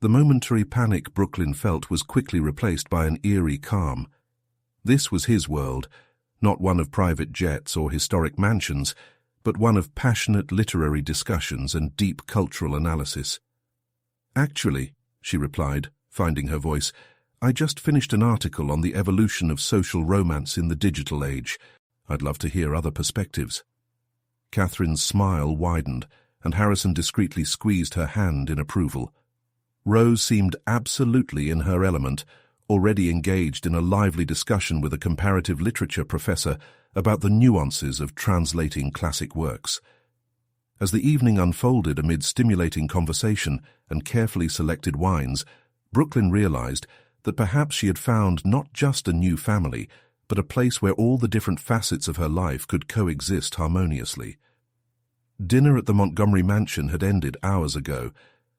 The momentary panic Brooklyn felt was quickly replaced by an eerie calm. This was his world, not one of private jets or historic mansions, but one of passionate literary discussions and deep cultural analysis. "Actually," she replied, finding her voice, "I just finished an article on the evolution of social romance in the digital age. I'd love to hear other perspectives." Catherine's smile widened, and Harrison discreetly squeezed her hand in approval. Rose seemed absolutely in her element, already engaged in a lively discussion with a comparative literature professor about the nuances of translating classic works. As the evening unfolded amid stimulating conversation and carefully selected wines, Brooklyn realized that perhaps she had found not just a new family, but a place where all the different facets of her life could coexist harmoniously. Dinner at the Montgomery mansion had ended hours ago,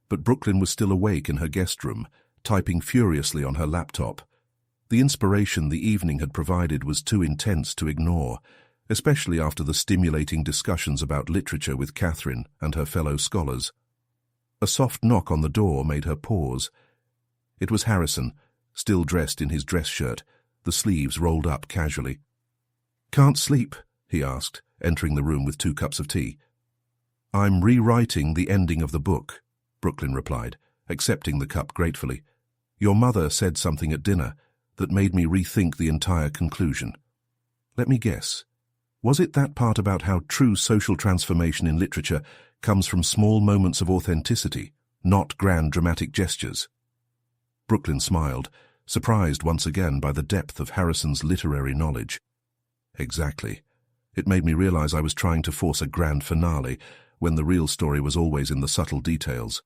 but Brooklyn was still awake in her guest room, typing furiously on her laptop. The inspiration the evening had provided was too intense to ignore, especially after the stimulating discussions about literature with Catherine and her fellow scholars. A soft knock on the door made her pause. It was Harrison, still dressed in his dress shirt, the sleeves rolled up casually. "Can't sleep?" he asked, entering the room with 2 cups of tea. "I'm rewriting the ending of the book," Brooklyn replied, accepting the cup gratefully. "Your mother said something at dinner that made me rethink the entire conclusion. Let me guess. Was it that part about how true social transformation in literature comes from small moments of authenticity, not grand dramatic gestures?" Brooklyn smiled, surprised once again by the depth of Harrison's literary knowledge. "Exactly. It made me realize I was trying to force a grand finale when the real story was always in the subtle details."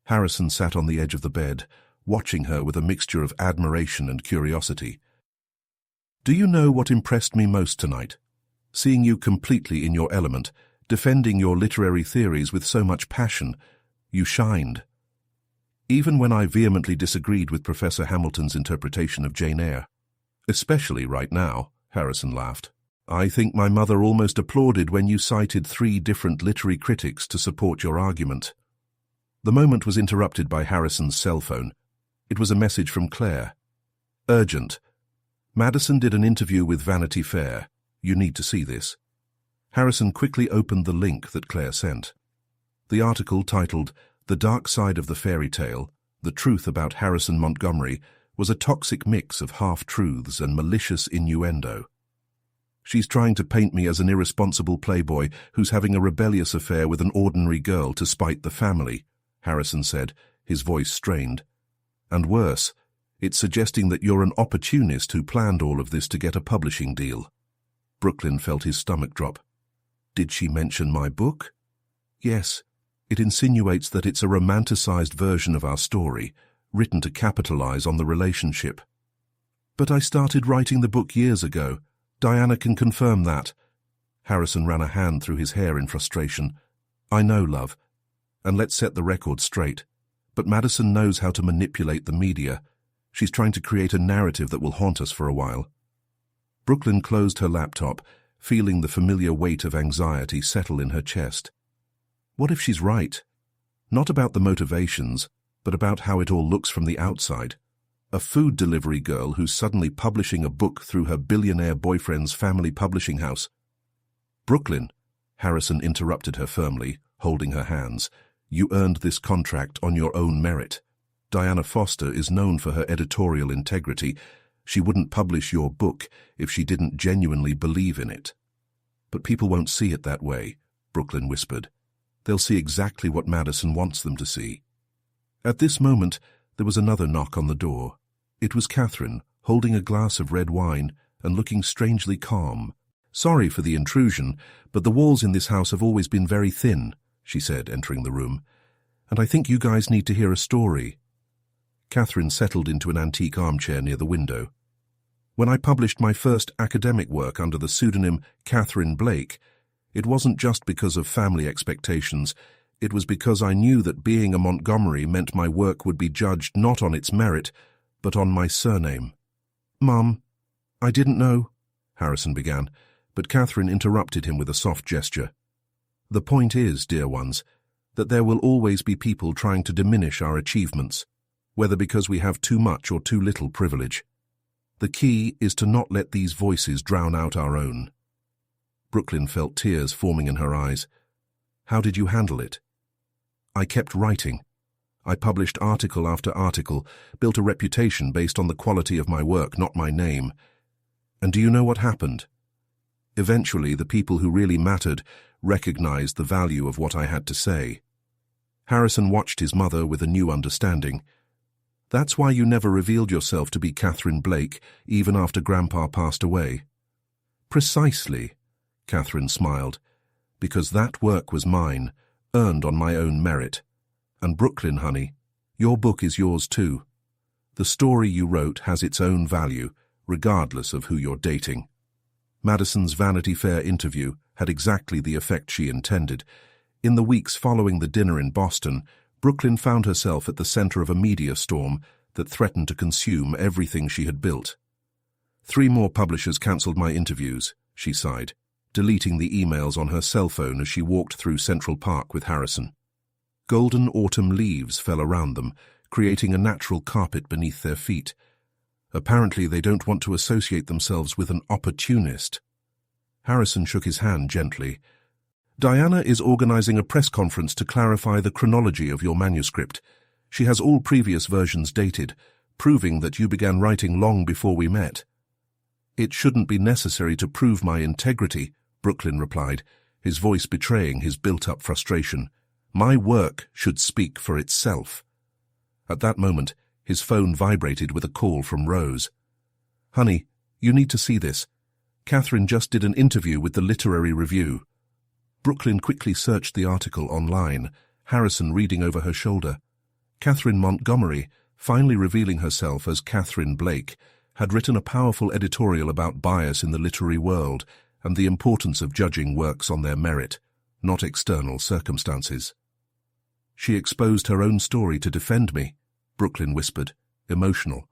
Harrison sat on the edge of the bed, watching her with a mixture of admiration and curiosity. "Do you know what impressed me most tonight? Seeing you completely in your element, defending your literary theories with so much passion. You shined. Even when I vehemently disagreed with Professor Hamilton's interpretation of Jane Eyre. Especially right now," Harrison laughed. "I think my mother almost applauded when you cited 3 different literary critics to support your argument." The moment was interrupted by Harrison's cell phone. It was a message from Claire. "Urgent. Madison did an interview with Vanity Fair. You need to see this." Harrison quickly opened the link that Claire sent. The article, titled "The Dark Side of the Fairy Tale, The Truth About Harrison Montgomery," was a toxic mix of half-truths and malicious innuendo. "She's trying to paint me as an irresponsible playboy who's having a rebellious affair with an ordinary girl to spite the family," Harrison said, his voice strained. "And worse, it's suggesting that you're an opportunist who planned all of this to get a publishing deal." Brooklyn felt his stomach drop. "Did she mention my book?" "Yes. It insinuates that it's a romanticized version of our story, written to capitalize on the relationship." But I started writing the book years ago. Diana can confirm that. Harrison ran a hand through his hair in frustration. I know, love. And let's set the record straight. But Madison knows how to manipulate the media. She's trying to create a narrative that will haunt us for a while. Brooklyn closed her laptop, feeling the familiar weight of anxiety settle in her chest. What if she's right? Not about the motivations, but about how it all looks from the outside. A food delivery girl who's suddenly publishing a book through her billionaire boyfriend's family publishing house. Brooklyn, Harrison interrupted her firmly, holding her hands. You earned this contract on your own merit. Diana Foster is known for her editorial integrity. She wouldn't publish your book if she didn't genuinely believe in it. But people won't see it that way, Brooklyn whispered. They'll see exactly what Madison wants them to see. At this moment, there was another knock on the door. It was Catherine, holding a glass of red wine and looking strangely calm. Sorry for the intrusion, but the walls in this house have always been very thin, she said, entering the room. And I think you guys need to hear a story. Catherine settled into an antique armchair near the window. When I published my first academic work under the pseudonym Catherine Blake, it wasn't just because of family expectations. It was because I knew that being a Montgomery meant my work would be judged not on its merit, but on my surname. Mum, I didn't know, Harrison began, but Catherine interrupted him with a soft gesture. The point is, dear ones, that there will always be people trying to diminish our achievements, whether because we have too much or too little privilege. The key is to not let these voices drown out our own. Brooklyn felt tears forming in her eyes. How did you handle it? I kept writing. I published article after article, built a reputation based on the quality of my work, not my name. And do you know what happened? Eventually, the people who really mattered recognized the value of what I had to say. Harrison watched his mother with a new understanding. That's why you never revealed yourself to be Catherine Blake, even after Grandpa passed away. Precisely, Catherine smiled, because that work was mine, earned on my own merit. And Brooklyn, honey, your book is yours too. The story you wrote has its own value, regardless of who you're dating. Madison's Vanity Fair interview had exactly the effect she intended. In the weeks following the dinner in Boston, Brooklyn found herself at the center of a media storm that threatened to consume everything she had built. 3 more publishers cancelled my interviews, she sighed, deleting the emails on her cell phone as she walked through Central Park with Harrison. Golden autumn leaves fell around them, creating a natural carpet beneath their feet. Apparently they don't want to associate themselves with an opportunist. Harrison shook his hand gently. Diana is organizing a press conference to clarify the chronology of your manuscript. She has all previous versions dated, proving that you began writing long before we met. It shouldn't be necessary to prove my integrity, Brooklyn replied, his voice betraying his built-up frustration. My work should speak for itself. At that moment, his phone vibrated with a call from Rose. Honey, you need to see this. Catherine just did an interview with the Literary Review. Brooklyn quickly searched the article online, Harrison reading over her shoulder. Catherine Montgomery, finally revealing herself as Catherine Blake, had written a powerful editorial about bias in the literary world and the importance of judging works on their merit, not external circumstances. She exposed her own story to defend me, Brooklyn whispered, emotional.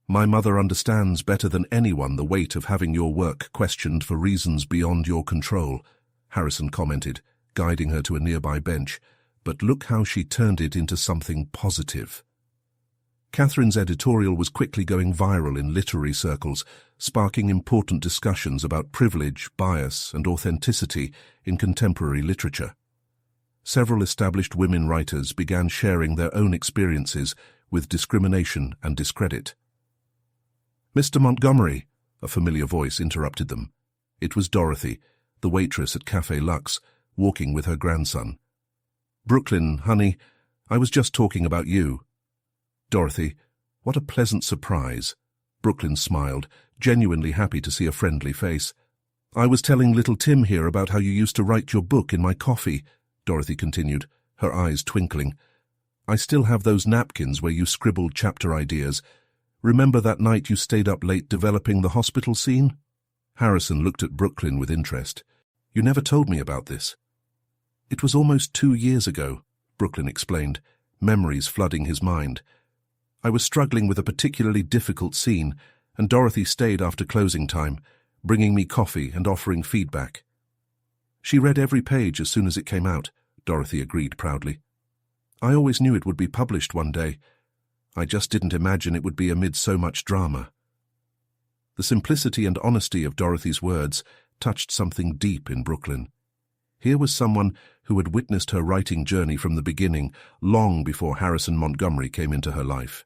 My mother understands better than anyone the weight of having your work questioned for reasons beyond your control, Harrison commented, guiding her to a nearby bench. But look how she turned it into something positive. Catherine's editorial was quickly going viral in literary circles, sparking important discussions about privilege, bias, and authenticity in contemporary literature. Several established women writers began sharing their own experiences with discrimination and discredit. Mr. Montgomery, a familiar voice interrupted them. It was Dorothy, the waitress at Café Lux, walking with her grandson. Brooklyn, honey, I was just talking about you. Dorothy, what a pleasant surprise. Brooklyn smiled, genuinely happy to see a friendly face. I was telling little Tim here about how you used to write your book in my coffee, Dorothy continued, her eyes twinkling. I still have those napkins where you scribbled chapter ideas. Remember that night you stayed up late developing the hospital scene? Harrison looked at Brooklyn with interest. You never told me about this. It was almost 2 years ago, Brooklyn explained, memories flooding his mind. I was struggling with a particularly difficult scene, and Dorothy stayed after closing time, bringing me coffee and offering feedback. She read every page as soon as it came out, Dorothy agreed proudly. I always knew it would be published one day. I just didn't imagine it would be amid so much drama. The simplicity and honesty of Dorothy's words touched something deep in Brooklyn. Here was someone who had witnessed her writing journey from the beginning, long before Harrison Montgomery came into her life.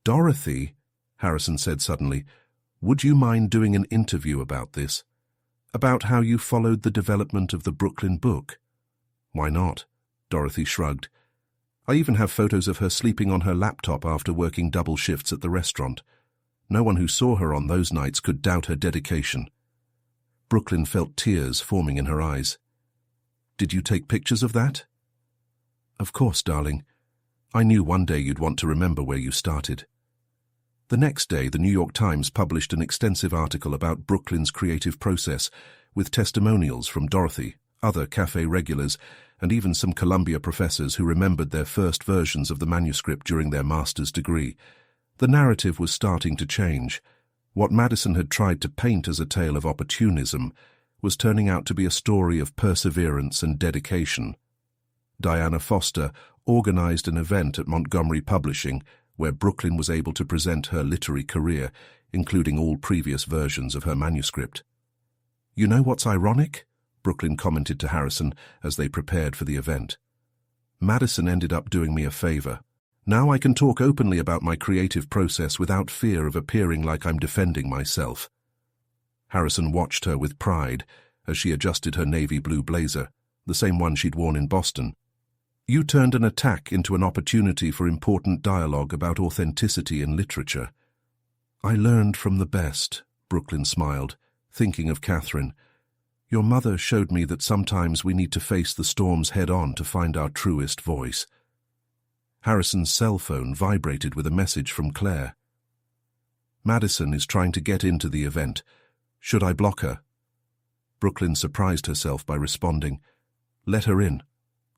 Dorothy, Harrison said suddenly, would you mind doing an interview about this? About how you followed the development of the Brooklyn book? Why not? Dorothy shrugged. I even have photos of her sleeping on her laptop after working double shifts at the restaurant. No one who saw her on those nights could doubt her dedication. Brooklyn felt tears forming in her eyes. Did you take pictures of that? Of course, darling. I knew one day you'd want to remember where you started. The next day, the New York Times published an extensive article about Brooklyn's creative process, with testimonials from Dorothy, other cafe regulars, and even some Columbia professors who remembered their first versions of the manuscript during their master's degree. The narrative was starting to change. What Madison had tried to paint as a tale of opportunism was turning out to be a story of perseverance and dedication. Diana Foster organized an event at Montgomery Publishing where Brooklyn was able to present her literary career, including all previous versions of her manuscript. You know what's ironic? Brooklyn commented to Harrison as they prepared for the event. Madison ended up doing me a favor. Now I can talk openly about my creative process without fear of appearing like I'm defending myself. Harrison watched her with pride as she adjusted her navy blue blazer, the same one she'd worn in Boston. You turned an attack into an opportunity for important dialogue about authenticity in literature. I learned from the best, Brooklyn smiled, thinking of Catherine. Your mother showed me that sometimes we need to face the storms head-on to find our truest voice. Harrison's cell phone vibrated with a message from Claire. Madison is trying to get into the event. Should I block her? Brooklyn surprised herself by responding, Let her in.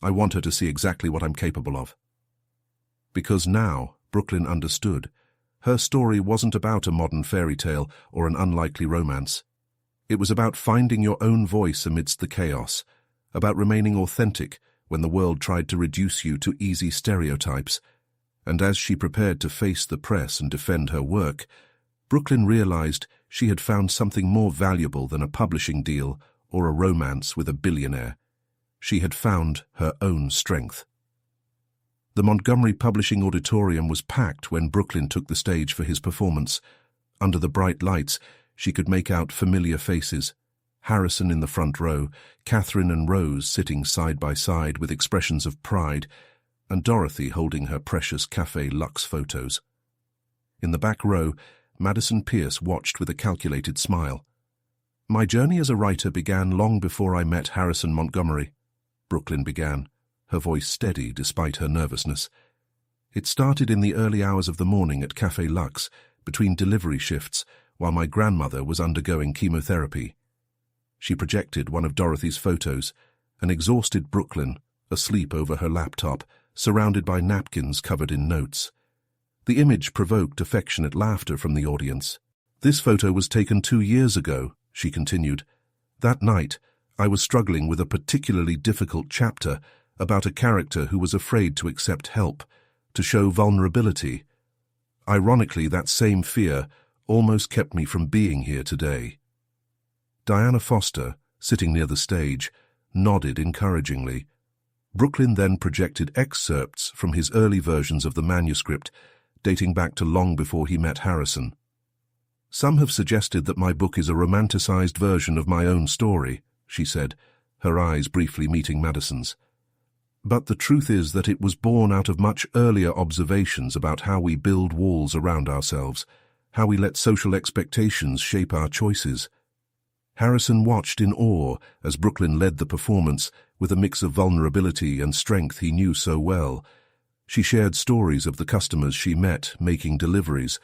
I want her to see exactly what I'm capable of. Because now, Brooklyn understood, her story wasn't about a modern fairy tale or an unlikely romance. It was about finding your own voice amidst the chaos, about remaining authentic when the world tried to reduce you to easy stereotypes. And as she prepared to face the press and defend her work, Brooklyn realized she had found something more valuable than a publishing deal or a romance with a billionaire. She had found her own strength. The Montgomery Publishing Auditorium was packed when Brooklyn took the stage for his performance. Under the bright lights, she could make out familiar faces. Harrison in the front row, Catherine and Rose sitting side by side with expressions of pride, and Dorothy holding her precious Café Luxe photos. In the back row, Madison Pierce watched with a calculated smile. My journey as a writer began long before I met Harrison Montgomery, Brooklyn began, her voice steady despite her nervousness. It started in the early hours of the morning at Café Luxe, between delivery shifts, while my grandmother was undergoing chemotherapy. She projected one of Dorothy's photos, an exhausted Brooklyn, asleep over her laptop, surrounded by napkins covered in notes. The image provoked affectionate laughter from the audience. This photo was taken 2 years ago, she continued. That night, I was struggling with a particularly difficult chapter about a character who was afraid to accept help, to show vulnerability. Ironically, that same fear almost kept me from being here today. Diana Foster, sitting near the stage, nodded encouragingly. Brooklyn then projected excerpts from his early versions of the manuscript, dating back to long before he met Harrison. Some have suggested that my book is a romanticized version of my own story, she said, her eyes briefly meeting Madison's. But the truth is that it was born out of much earlier observations about how we build walls around ourselves, how we let social expectations shape our choices. Harrison watched in awe as Brooklyn led the performance with a mix of vulnerability and strength he knew so well. She shared stories of the customers she met making deliveries,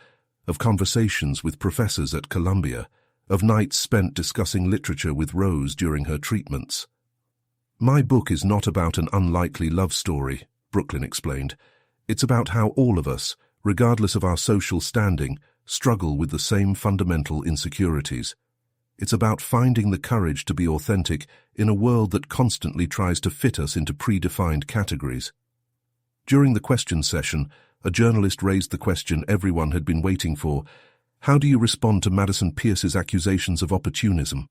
of conversations with professors at Columbia, of nights spent discussing literature with Rose during her treatments. "My book is not about an unlikely love story," Brooklyn explained. "It's about how all of us, regardless of our social standing, struggle with the same fundamental insecurities. It's about finding the courage to be authentic in a world that constantly tries to fit us into predefined categories." During the question session, a journalist raised the question everyone had been waiting for: how do you respond to Madison Pierce's accusations of opportunism?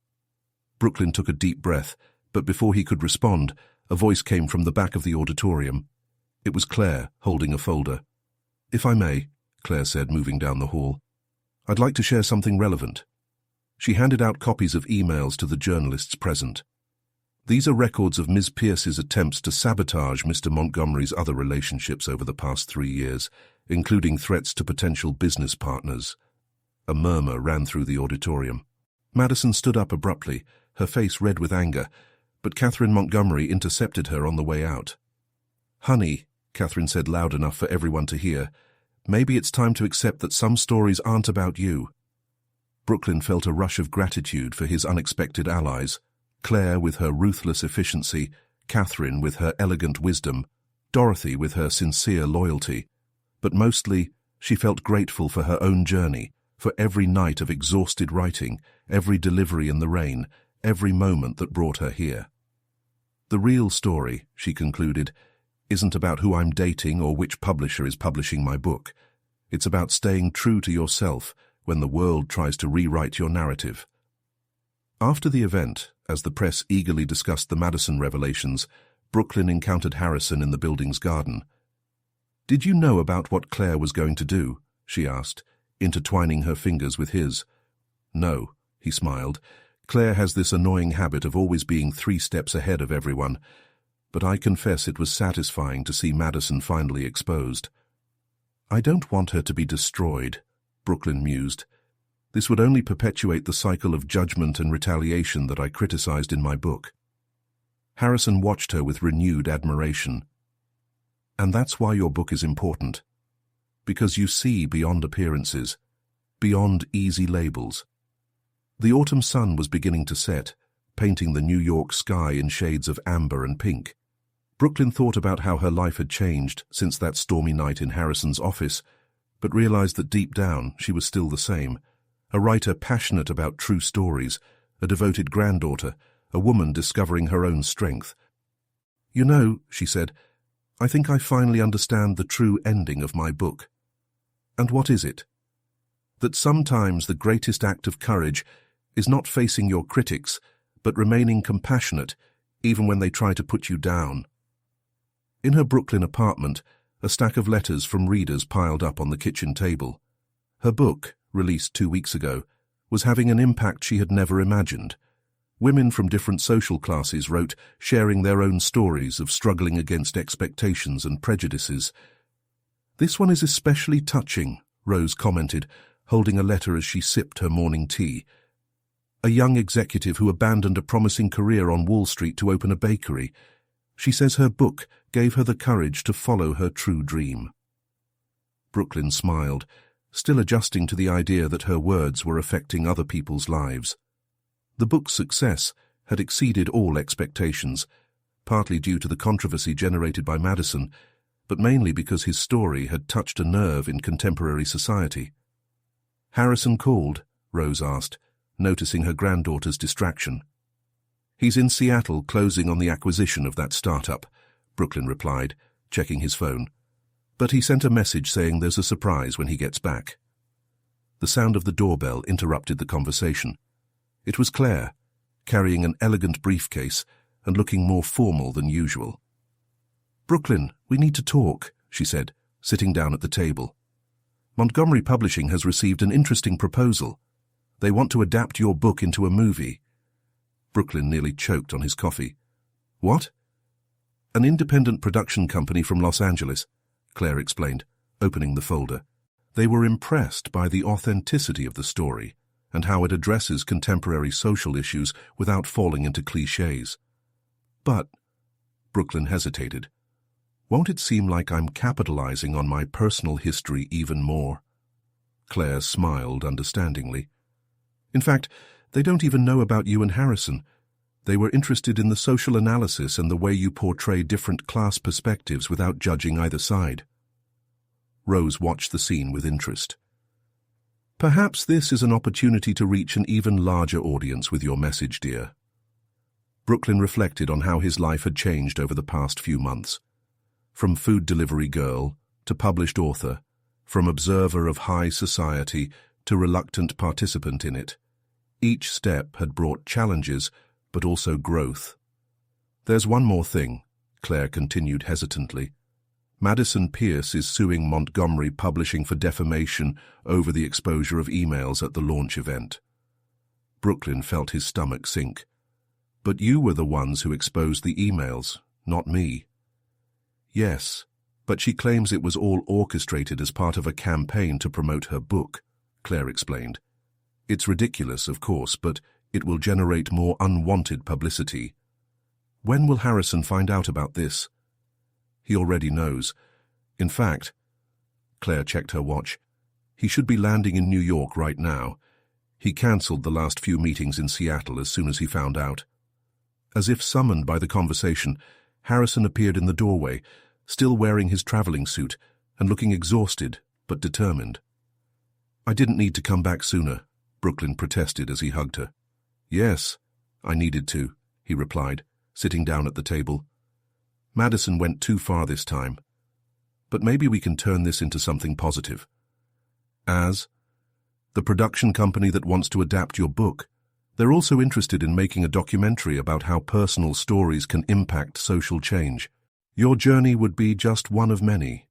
Brooklyn took a deep breath, but before he could respond, a voice came from the back of the auditorium. It was Claire, holding a folder. "If I may," Claire said, moving down the hall, "I'd like to share something relevant." She handed out copies of emails to the journalists present. "These are records of Ms. Pierce's attempts to sabotage Mr. Montgomery's other relationships over the past 3 years, including threats to potential business partners." A murmur ran through the auditorium. Madison stood up abruptly, her face red with anger, but Catherine Montgomery intercepted her on the way out. "Honey," Catherine said loud enough for everyone to hear, "maybe it's time to accept that some stories aren't about you." Brooklyn felt a rush of gratitude for his unexpected allies, Claire with her ruthless efficiency, Catherine with her elegant wisdom, Dorothy with her sincere loyalty. But mostly, she felt grateful for her own journey, for every night of exhausted writing, every delivery in the rain, every moment that brought her here. "The real story," she concluded, "isn't about who I'm dating or which publisher is publishing my book. It's about staying true to yourself when the world tries to rewrite your narrative." After the event, as the press eagerly discussed the Madison revelations, Brooklyn encountered Harrison in the building's garden. "Did you know about what Claire was going to do?" she asked, intertwining her fingers with his. "No," he smiled. "Claire has this annoying habit of always being 3 steps ahead of everyone. But I confess it was satisfying to see Madison finally exposed." "I don't want her to be destroyed," Brooklyn mused. "This would only perpetuate the cycle of judgment and retaliation that I criticized in my book." Harrison watched her with renewed admiration. "And that's why your book is important. Because you see beyond appearances, beyond easy labels." The autumn sun was beginning to set, painting the New York sky in shades of amber and pink. Brooklyn thought about how her life had changed since that stormy night in Harrison's office, but realized that deep down she was still the same, a writer passionate about true stories, a devoted granddaughter, a woman discovering her own strength. "You know," she said, "I think I finally understand the true ending of my book." "And what is it?" "That sometimes the greatest act of courage is not facing your critics, but remaining compassionate, even when they try to put you down." In her Brooklyn apartment, a stack of letters from readers piled up on the kitchen table. Her book, released 2 weeks ago, was having an impact she had never imagined. Women from different social classes wrote, sharing their own stories of struggling against expectations and prejudices. "This one is especially touching," Rose commented, holding a letter as she sipped her morning tea. "A young executive who abandoned a promising career on Wall Street to open a bakery. She says her book gave her the courage to follow her true dream." Brooklyn smiled, still adjusting to the idea that her words were affecting other people's lives. The book's success had exceeded all expectations, partly due to the controversy generated by Madison, but mainly because his story had touched a nerve in contemporary society. "Harrison called?" Rose asked, noticing her granddaughter's distraction. "He's in Seattle closing on the acquisition of that startup," Brooklyn replied, checking his phone. "But he sent a message saying there's a surprise when he gets back." The sound of the doorbell interrupted the conversation. It was Claire, carrying an elegant briefcase and looking more formal than usual. "Brooklyn, we need to talk," she said, sitting down at the table. "Montgomery Publishing has received an interesting proposal. They want to adapt your book into a movie." Brooklyn nearly choked on his coffee. "What?" "An independent production company from Los Angeles," Claire explained, opening the folder. "They were impressed by the authenticity of the story and how it addresses contemporary social issues without falling into clichés." "But," Brooklyn hesitated, Won't it seem like I'm capitalizing on my personal history even more? Claire smiled understandingly. In fact, they don't even know about you and Harrison. They were interested in the social analysis and the way you portray different class perspectives without judging either side. Rose watched the scene with interest. Perhaps this is an opportunity to reach an even larger audience with your message, dear. Brooklyn reflected on how his life had changed over the past few months. From food delivery girl to published author, from observer of high society to reluctant participant in it. Each step had brought challenges, but also growth. There's one more thing, Claire continued hesitantly. Madison Pierce is suing Montgomery Publishing for defamation over the exposure of emails at the launch event. Brooklyn felt his stomach sink. But you were the ones who exposed the emails, not me. Yes, but she claims it was all orchestrated as part of a campaign to promote her book, Claire explained. It's ridiculous, of course, but it will generate more unwanted publicity. When will Harrison find out about this? He already knows. In fact, Claire checked her watch. He should be landing in New York right now. He cancelled the last few meetings in Seattle as soon as he found out. As if summoned by the conversation, Harrison appeared in the doorway, still wearing his traveling suit and looking exhausted but determined. I didn't need to come back sooner, Brooklyn protested as he hugged her. Yes, I needed to, he replied, sitting down at the table. Madison went too far this time. But maybe we can turn this into something positive. As the production company that wants to adapt your book, they're also interested in making a documentary about how personal stories can impact social change. Your journey would be just one of many.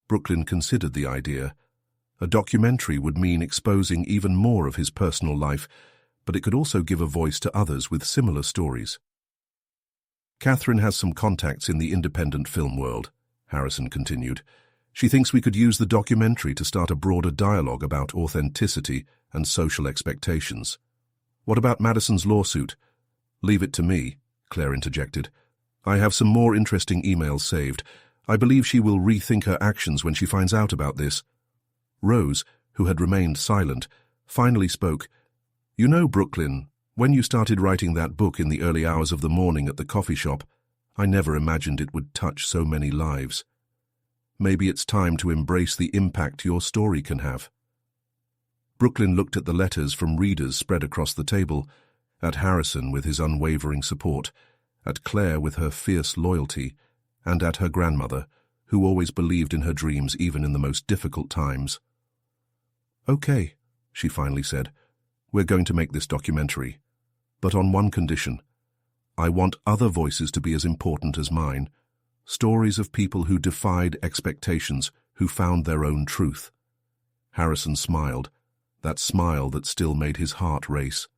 Brooklyn considered the idea. A documentary would mean exposing even more of his personal life, but it could also give a voice to others with similar stories. Catherine has some contacts in the independent film world, Harrison continued. She thinks we could use the documentary to start a broader dialogue about authenticity and social expectations. What about Madison's lawsuit? Leave it to me, Claire interjected. I have some more interesting emails saved. I believe she will rethink her actions when she finds out about this. Rose, who had remained silent, finally spoke. You know, Brooklyn, when you started writing that book in the early hours of the morning at the coffee shop, I never imagined it would touch so many lives. Maybe it's time to embrace the impact your story can have. Brooklyn looked at the letters from readers spread across the table, at Harrison with his unwavering support, at Claire with her fierce loyalty, and at her grandmother, who always believed in her dreams even in the most difficult times. Okay, she finally said, we're going to make this documentary, but on one condition. I want other voices to be as important as mine, stories of people who defied expectations, who found their own truth. Harrison smiled, that smile that still made his heart race.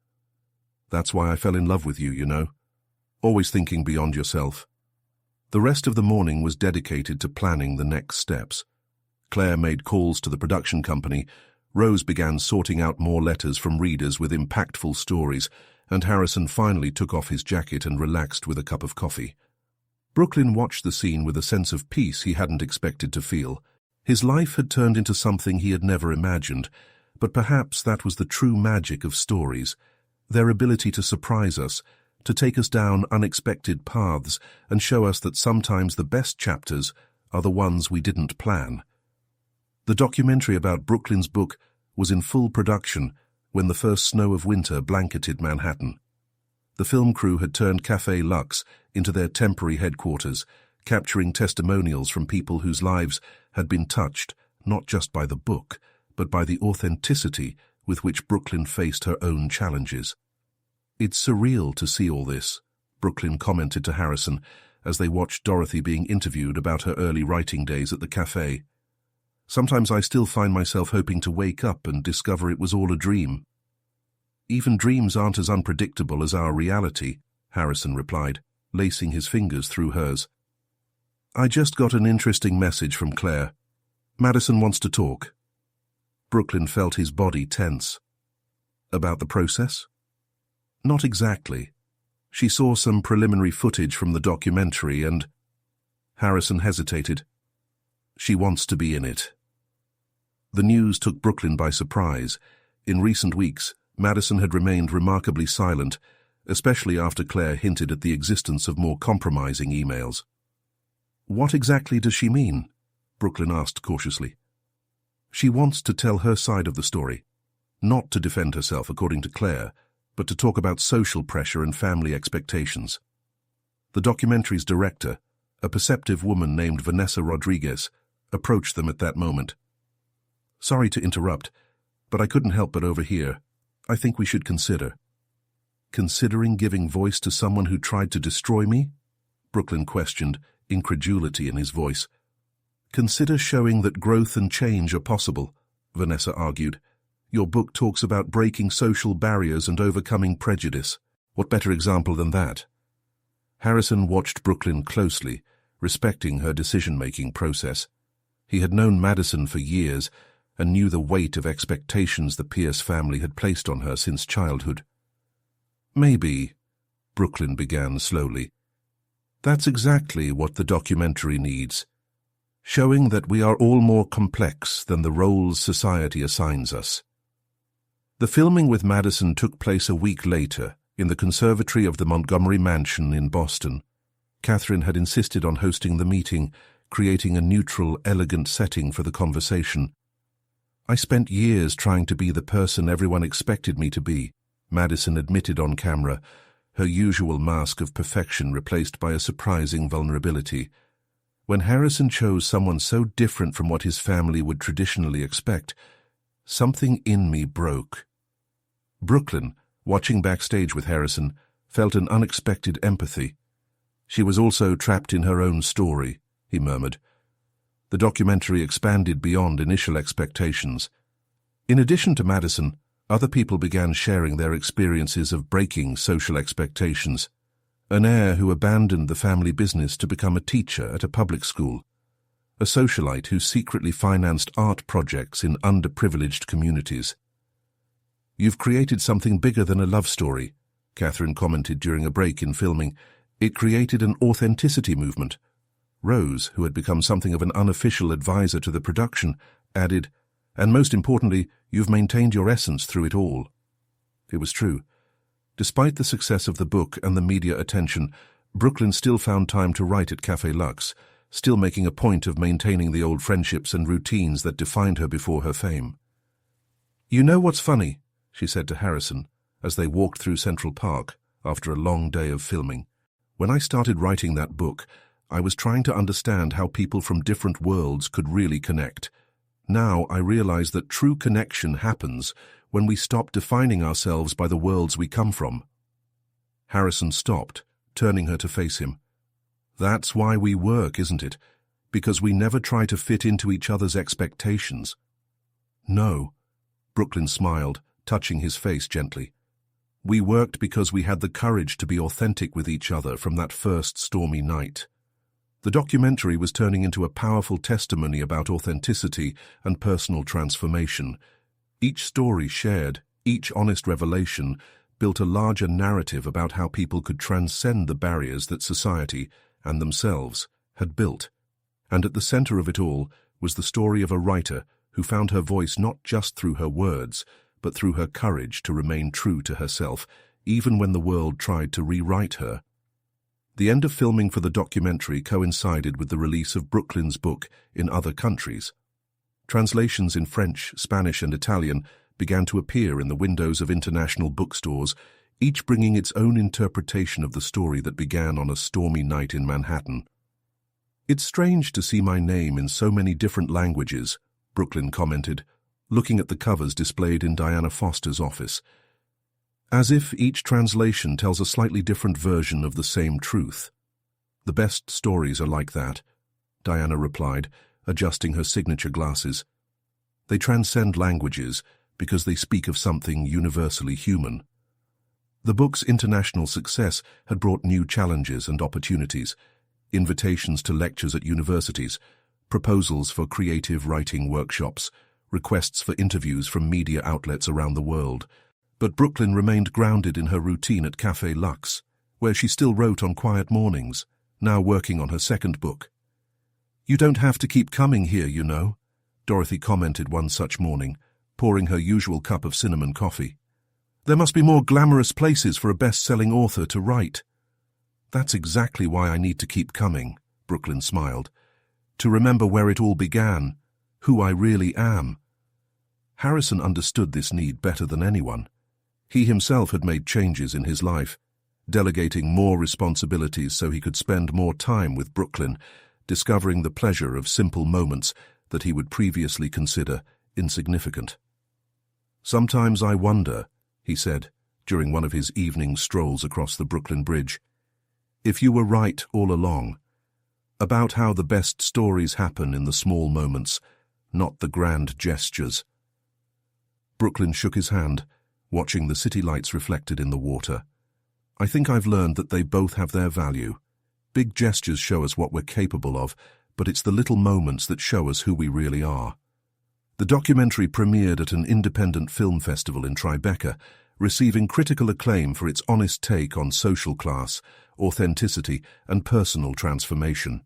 That's why I fell in love with you, you know. Always thinking beyond yourself. The rest of the morning was dedicated to planning the next steps. Claire made calls to the production company, Rose began sorting out more letters from readers with impactful stories, and Harrison finally took off his jacket and relaxed with a cup of coffee. Brooklyn watched the scene with a sense of peace he hadn't expected to feel. His life had turned into something he had never imagined, but perhaps that was the true magic of stories, their ability to surprise us, to take us down unexpected paths and show us that sometimes the best chapters are the ones we didn't plan. The documentary about Brooklyn's book was in full production when the first snow of winter blanketed Manhattan. The film crew had turned Café Lux into their temporary headquarters, capturing testimonials from people whose lives had been touched not just by the book, but by the authenticity with which Brooklyn faced her own challenges. It's surreal to see all this, Brooklyn commented to Harrison as they watched Dorothy being interviewed about her early writing days at the cafe. Sometimes I still find myself hoping to wake up and discover it was all a dream. Even dreams aren't as unpredictable as our reality, Harrison replied, lacing his fingers through hers. I just got an interesting message from Claire. Madison wants to talk. Brooklyn felt his body tense. About the process? Not exactly. She saw some preliminary footage from the documentary and... Harrison hesitated. She wants to be in it. The news took Brooklyn by surprise. In recent weeks, Madison had remained remarkably silent, especially after Claire hinted at the existence of more compromising emails. "What exactly does she mean?" Brooklyn asked cautiously. "She wants to tell her side of the story, not to defend herself according to Claire, but to talk about social pressure and family expectations." The documentary's director, a perceptive woman named Vanessa Rodriguez, approached them at that moment. "Sorry to interrupt, but I couldn't help but overhear. I think we should consider." "Considering giving voice to someone who tried to destroy me?" Brooklyn questioned, incredulity in his voice. "Consider showing that growth and change are possible," Vanessa argued. "Your book talks about breaking social barriers and overcoming prejudice. What better example than that?" Harrison watched Brooklyn closely, respecting her decision-making process. He had known Madison for years and knew the weight of expectations the Pierce family had placed on her since childhood. "Maybe," Brooklyn began slowly. "That's exactly what the documentary needs. Showing that we are all more complex than the roles society assigns us." The filming with Madison took place a week later in the conservatory of the Montgomery Mansion in Boston. Catherine had insisted on hosting the meeting, creating a neutral, elegant setting for the conversation. "I spent years trying to be the person everyone expected me to be," Madison admitted on camera, her usual mask of perfection replaced by a surprising vulnerability. "When Harrison chose someone so different from what his family would traditionally expect, something in me broke." Brooklyn, watching backstage with Harrison, felt an unexpected empathy. "She was also trapped in her own story," he murmured. The documentary expanded beyond initial expectations. In addition to Madison, other people began sharing their experiences of breaking social expectations. An heir who abandoned the family business to become a teacher at a public school. A socialite who secretly financed art projects in underprivileged communities. "You've created something bigger than a love story," Catherine commented during a break in filming. "It created an authenticity movement." Rose, who had become something of an unofficial advisor to the production, added, "And most importantly, you've maintained your essence through it all." It was true. Despite the success of the book and the media attention, Brooklyn still found time to write at Café Lux, still making a point of maintaining the old friendships and routines that defined her before her fame. "You know what's funny?" she said to Harrison as they walked through Central Park after a long day of filming. "When I started writing that book, I was trying to understand how people from different worlds could really connect. Now I realize that true connection happens when we stop defining ourselves by the worlds we come from." Harrison stopped, turning her to face him. "That's why we work, isn't it? Because we never try to fit into each other's expectations." "No," Brooklyn smiled, touching his face gently. "We worked because we had the courage to be authentic with each other from that first stormy night." The documentary was turning into a powerful testimony about authenticity and personal transformation. Each story shared, each honest revelation, built a larger narrative about how people could transcend the barriers that society and themselves had built. And at the center of it all was the story of a writer who found her voice not just through her words, but through her courage to remain true to herself, even when the world tried to rewrite her. The end of filming for the documentary coincided with the release of Brooklyn's book in other countries. Translations in French, Spanish, and Italian began to appear in the windows of international bookstores, each bringing its own interpretation of the story that began on a stormy night in Manhattan. "It's strange to see my name in so many different languages," Brooklyn commented, looking at the covers displayed in Diana Foster's office. "As if each translation tells a slightly different version of the same truth." "The best stories are like that," Diana replied, adjusting her signature glasses. "They transcend languages because they speak of something universally human." The book's international success had brought new challenges and opportunities, invitations to lectures at universities, proposals for creative writing workshops, requests for interviews from media outlets around the world. But Brooklyn remained grounded in her routine at Café Lux, where she still wrote on quiet mornings, now working on her second book. "You don't have to keep coming here, you know," Dorothy commented one such morning, pouring her usual cup of cinnamon coffee. "There must be more glamorous places for a best-selling author to write." "That's exactly why I need to keep coming," Brooklyn smiled. "To remember where it all began, who I really am." Harrison understood this need better than anyone. He himself had made changes in his life, delegating more responsibilities so he could spend more time with Brooklyn, discovering the pleasure of simple moments that he would previously consider insignificant. "Sometimes I wonder," he said, during one of his evening strolls across the Brooklyn Bridge, "if you were right all along, about how the best stories happen in the small moments, not the grand gestures." Brooklyn shook his hand, watching the city lights reflected in the water. "I think I've learned that they both have their value. Big gestures show us what we're capable of, but it's the little moments that show us who we really are." The documentary premiered at an independent film festival in Tribeca, receiving critical acclaim for its honest take on social class, authenticity, and personal transformation.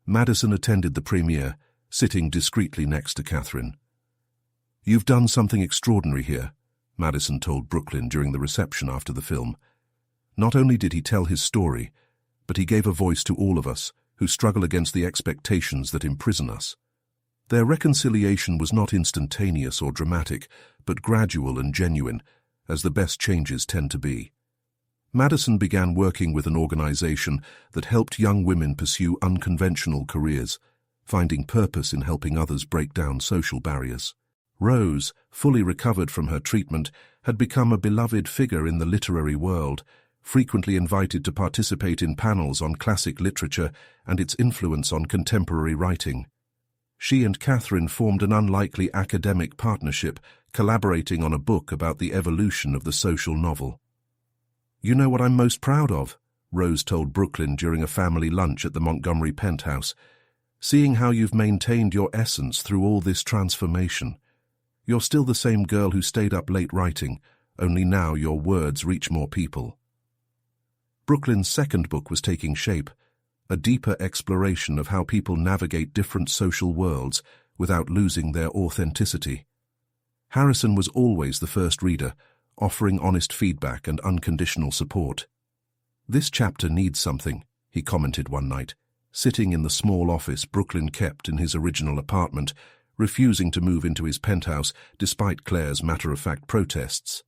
Madison attended the premiere, sitting discreetly next to Catherine. "You've done something extraordinary here," Madison told Brooklyn during the reception after the film. "Not only did he tell his story, but he gave a voice to all of us who struggle against the expectations that imprison us." Their reconciliation was not instantaneous or dramatic, but gradual and genuine, as the best changes tend to be. Madison began working with an organization that helped young women pursue unconventional careers, finding purpose in helping others break down social barriers. Rose, fully recovered from her treatment, had become a beloved figure in the literary world, frequently invited to participate in panels on classic literature and its influence on contemporary writing. She and Catherine formed an unlikely academic partnership, collaborating on a book about the evolution of the social novel. "You know what I'm most proud of?" Rose told Brooklyn during a family lunch at the Montgomery penthouse. "Seeing how you've maintained your essence through all this transformation. You're still the same girl who stayed up late writing, only now your words reach more people." Brooklyn's second book was taking shape, a deeper exploration of how people navigate different social worlds without losing their authenticity. Harrison was always the first reader, offering honest feedback and unconditional support. "This chapter needs something," he commented one night, sitting in the small office Brooklyn kept in his original apartment, refusing to move into his penthouse despite Claire's matter-of-fact protests.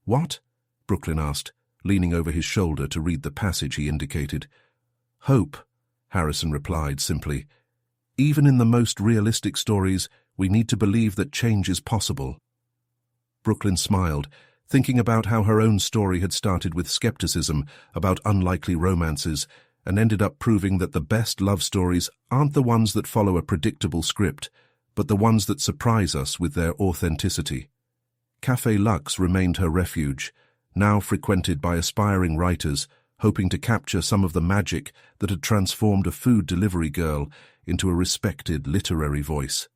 "What?" Brooklyn asked, leaning over his shoulder to read the passage he indicated. "Hope," Harrison replied simply. "Even in the most realistic stories, we need to believe that change is possible." Brooklyn smiled, thinking about how her own story had started with skepticism about unlikely romances and ended up proving that the best love stories aren't the ones that follow a predictable script, but the ones that surprise us with their authenticity. Café Lux remained her refuge, now frequented by aspiring writers hoping to capture some of the magic that had transformed a food delivery girl into a respected literary voice.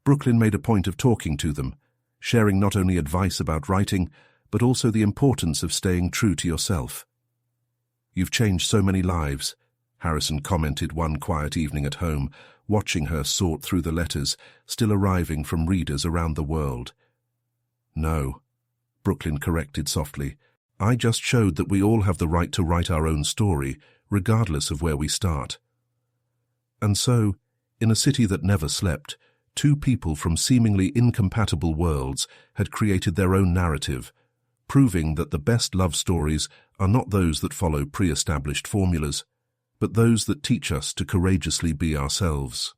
Brooklyn made a point of talking to them, sharing not only advice about writing, but also the importance of staying true to yourself. "You've changed so many lives," Harrison commented one quiet evening at home, watching her sort through the letters still arriving from readers around the world. "No," Brooklyn corrected softly. "I just showed that we all have the right to write our own story, regardless of where we start." And so, in a city that never slept, two people from seemingly incompatible worlds had created their own narrative, proving that the best love stories are not those that follow pre-established formulas, but those that teach us to courageously be ourselves.